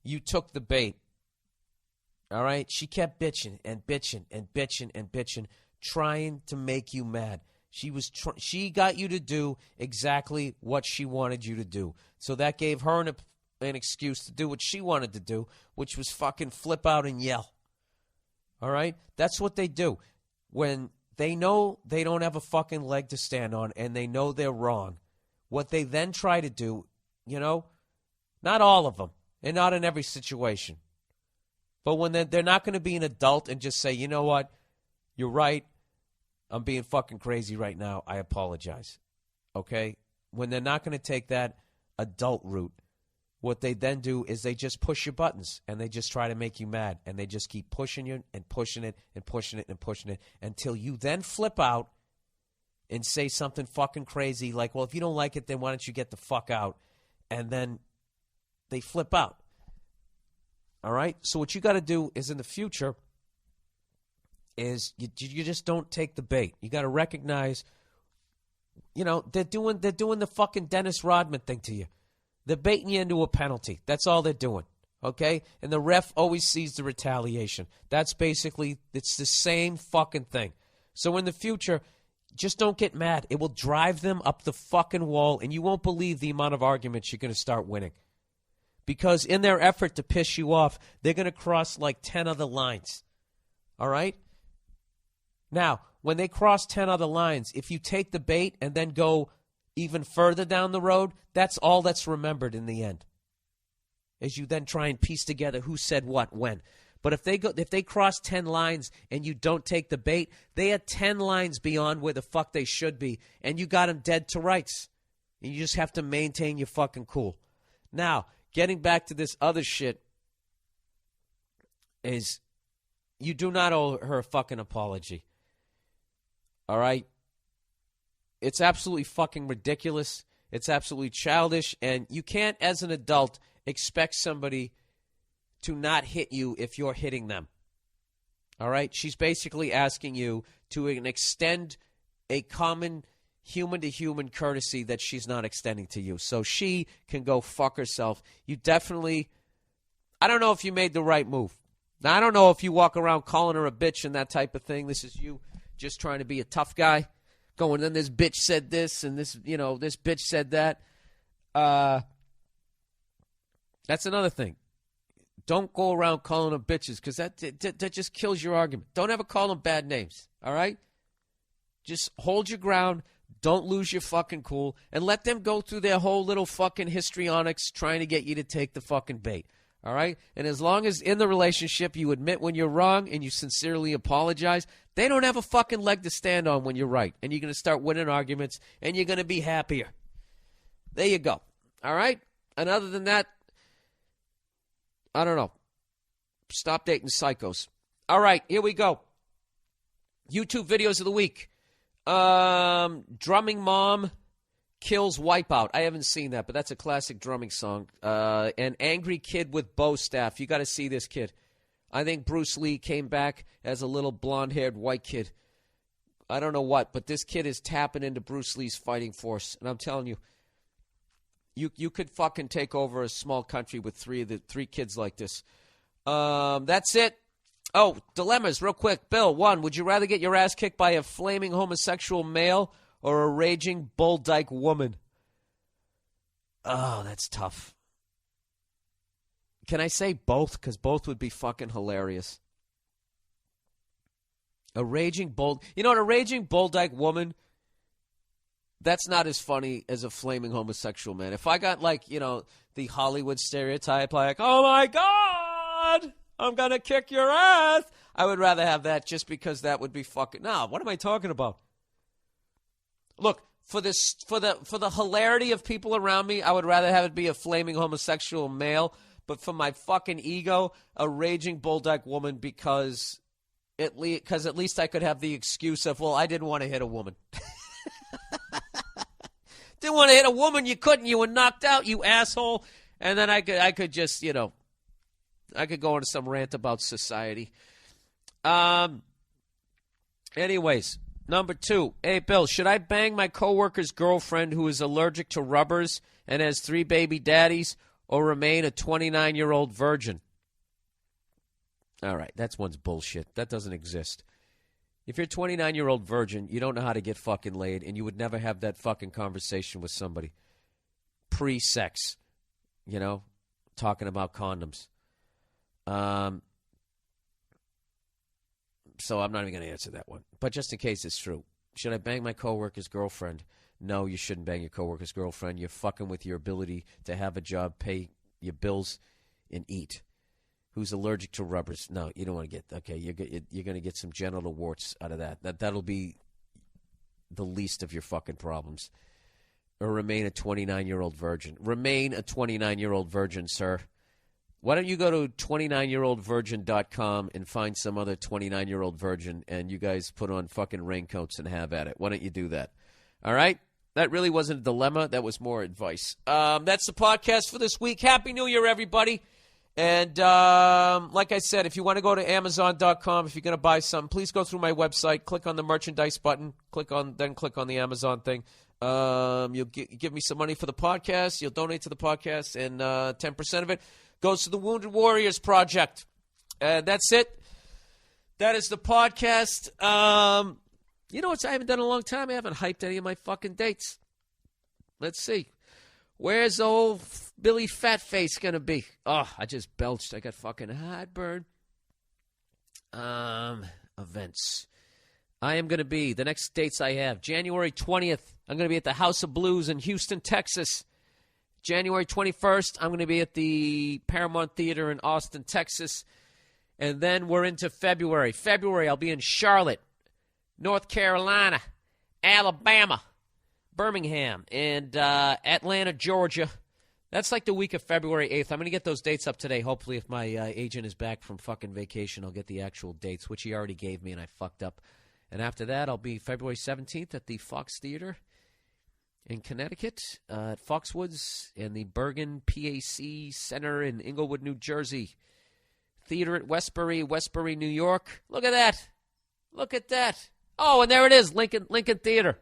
You took the bait. All right? She kept bitching and bitching and bitching and bitching, trying to make you mad. She got you to do exactly what she wanted you to do. So that gave her an excuse to do what she wanted to do, which was fucking flip out and yell. All right? That's what they do. When they know they don't have a fucking leg to stand on and they know they're wrong, what they then try to do, not all of them, and not in every situation. But when they're not going to be an adult and just say, you know what, you're right, I'm being fucking crazy right now, I apologize. Okay? When they're not going to take that adult route, what they then do is they just push your buttons and they just try to make you mad, and they just keep pushing you and pushing it and pushing it and pushing it until you then flip out and say something fucking crazy like, well, if you don't like it, then why don't you get the fuck out? And then they flip out. All right? So what you got to do is in the future is you just don't take the bait. You got to recognize, they're doing the fucking Dennis Rodman thing to you. They're baiting you into a penalty. That's all they're doing, okay? And the ref always sees the retaliation. That's basically, it's the same fucking thing. So in the future, just don't get mad. It will drive them up the fucking wall, and you won't believe the amount of arguments you're going to start winning. Because in their effort to piss you off, they're going to cross like 10 other lines, all right? Now, when they cross 10 other lines, if you take the bait and then go even further down the road, that's all that's remembered in the end. As you then try and piece together who said what when. But if they cross 10 lines and you don't take the bait, they are 10 lines beyond where the fuck they should be, and you got them dead to rights. And you just have to maintain your fucking cool. Now, getting back to this other shit is you do not owe her a fucking apology. All right? It's absolutely fucking ridiculous. It's absolutely childish. And you can't, as an adult, expect somebody to not hit you if you're hitting them. All right? She's basically asking you to extend a common human-to-human courtesy that she's not extending to you. So she can go fuck herself. You definitely, I don't know if you made the right move. Now, I don't know if you walk around calling her a bitch and that type of thing. This is you just trying to be a tough guy. Going, then this bitch said this, and this bitch said that. That's another thing. Don't go around calling them bitches, because that just kills your argument. Don't ever call them bad names, all right? Just hold your ground. Don't lose your fucking cool, and let them go through their whole little fucking histrionics trying to get you to take the fucking bait, all right? And as long as in the relationship you admit when you're wrong and you sincerely apologize, they don't have a fucking leg to stand on when you're right. And you're going to start winning arguments, and you're going to be happier. There you go. All right? And other than that, I don't know. Stop dating psychos. All right, here we go. YouTube videos of the week. Drumming Mom Kills Wipeout. I haven't seen that, but that's a classic drumming song. An Angry Kid with Bow Staff. You got to see this kid. I think Bruce Lee came back as a little blonde-haired white kid. I don't know what, but this kid is tapping into Bruce Lee's fighting force. And I'm telling you, you could fucking take over a small country with three kids like this. That's it. Oh, dilemmas, real quick. Bill, 1, would you rather get your ass kicked by a flaming homosexual male or a raging bull dyke woman? Oh, that's tough. Can I say both? Because both would be fucking hilarious. A raging bull... You know what? A raging bull dyke woman, that's not as funny as a flaming homosexual man. If I got, like, you know, the Hollywood stereotype, like, oh, my God, I'm going to kick your ass, I would rather have that just because that would be fucking... Nah, what am I talking about? Look, for the hilarity of people around me, I would rather have it be a flaming homosexual male, but for my fucking ego, a raging bull dyke woman because at least I could have the excuse of, well, I didn't want to hit a woman. Didn't want to hit a woman, you couldn't, you were knocked out, you asshole. And then I could just, you know, I could go into some rant about society. Anyways, number 2. Hey, Bill, should I bang my coworker's girlfriend who is allergic to rubbers and has 3 baby daddies, or remain a 29-year-old virgin? All right, that's one's bullshit. That doesn't exist. If you're a 29-year-old virgin, you don't know how to get fucking laid, and you would never have that fucking conversation with somebody pre-sex, you know, talking about condoms. So I'm not even going to answer that one. But just in case it's true, should I bang my coworker's girlfriend? No, you shouldn't bang your coworker's girlfriend. You're fucking with your ability to have a job, pay your bills, and eat. Who's allergic to rubbers? No, you don't want to get... Okay, you're going to get some genital warts out of that. That'll be the least of your fucking problems. Or remain a 29-year-old virgin. Remain a 29-year-old virgin, sir. Why don't you go to 29yearoldvirgin.com and find some other 29-year-old virgin, and you guys put on fucking raincoats and have at it. Why don't you do that? All right? That really wasn't a dilemma. That was more advice. That's the podcast for this week. Happy New Year, everybody. And like I said, if you want to go to Amazon.com, if you're going to buy something, please go through my website, click on the merchandise button, click on the Amazon thing. You'll give me some money for the podcast. You'll donate to the podcast, and 10% of it goes to the Wounded Warriors Project. That's it. That is the podcast. You know what I haven't done in a long time? I haven't hyped any of my fucking dates. Let's see. Where's old Billy Fatface going to be? Oh, I just belched. I got fucking heartburn. Events. I am going to be, the next dates I have, January 20th, I'm going to be at the House of Blues in Houston, Texas. January 21st, I'm going to be at the Paramount Theater in Austin, Texas. And then we're into February. February, I'll be in Charlotte, North Carolina, Alabama, Birmingham, and Atlanta, Georgia. That's like the week of February 8th. I'm going to get those dates up today. Hopefully, if my agent is back from fucking vacation, I'll get the actual dates, which he already gave me, and I fucked up. And after that, I'll be February 17th at the Fox Theater in Connecticut, at Foxwoods, and the Bergen PAC Center in Inglewood, New Jersey. Theater at Westbury, New York. Look at that. Look at that. Oh, and there it is, Lincoln Theater.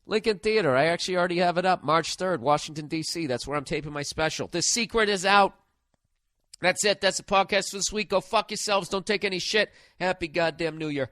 Lincoln Theater. I actually already have it up. March 3rd, Washington, D.C. That's where I'm taping my special. The secret is out. That's it. That's the podcast for this week. Go fuck yourselves. Don't take any shit. Happy goddamn New Year.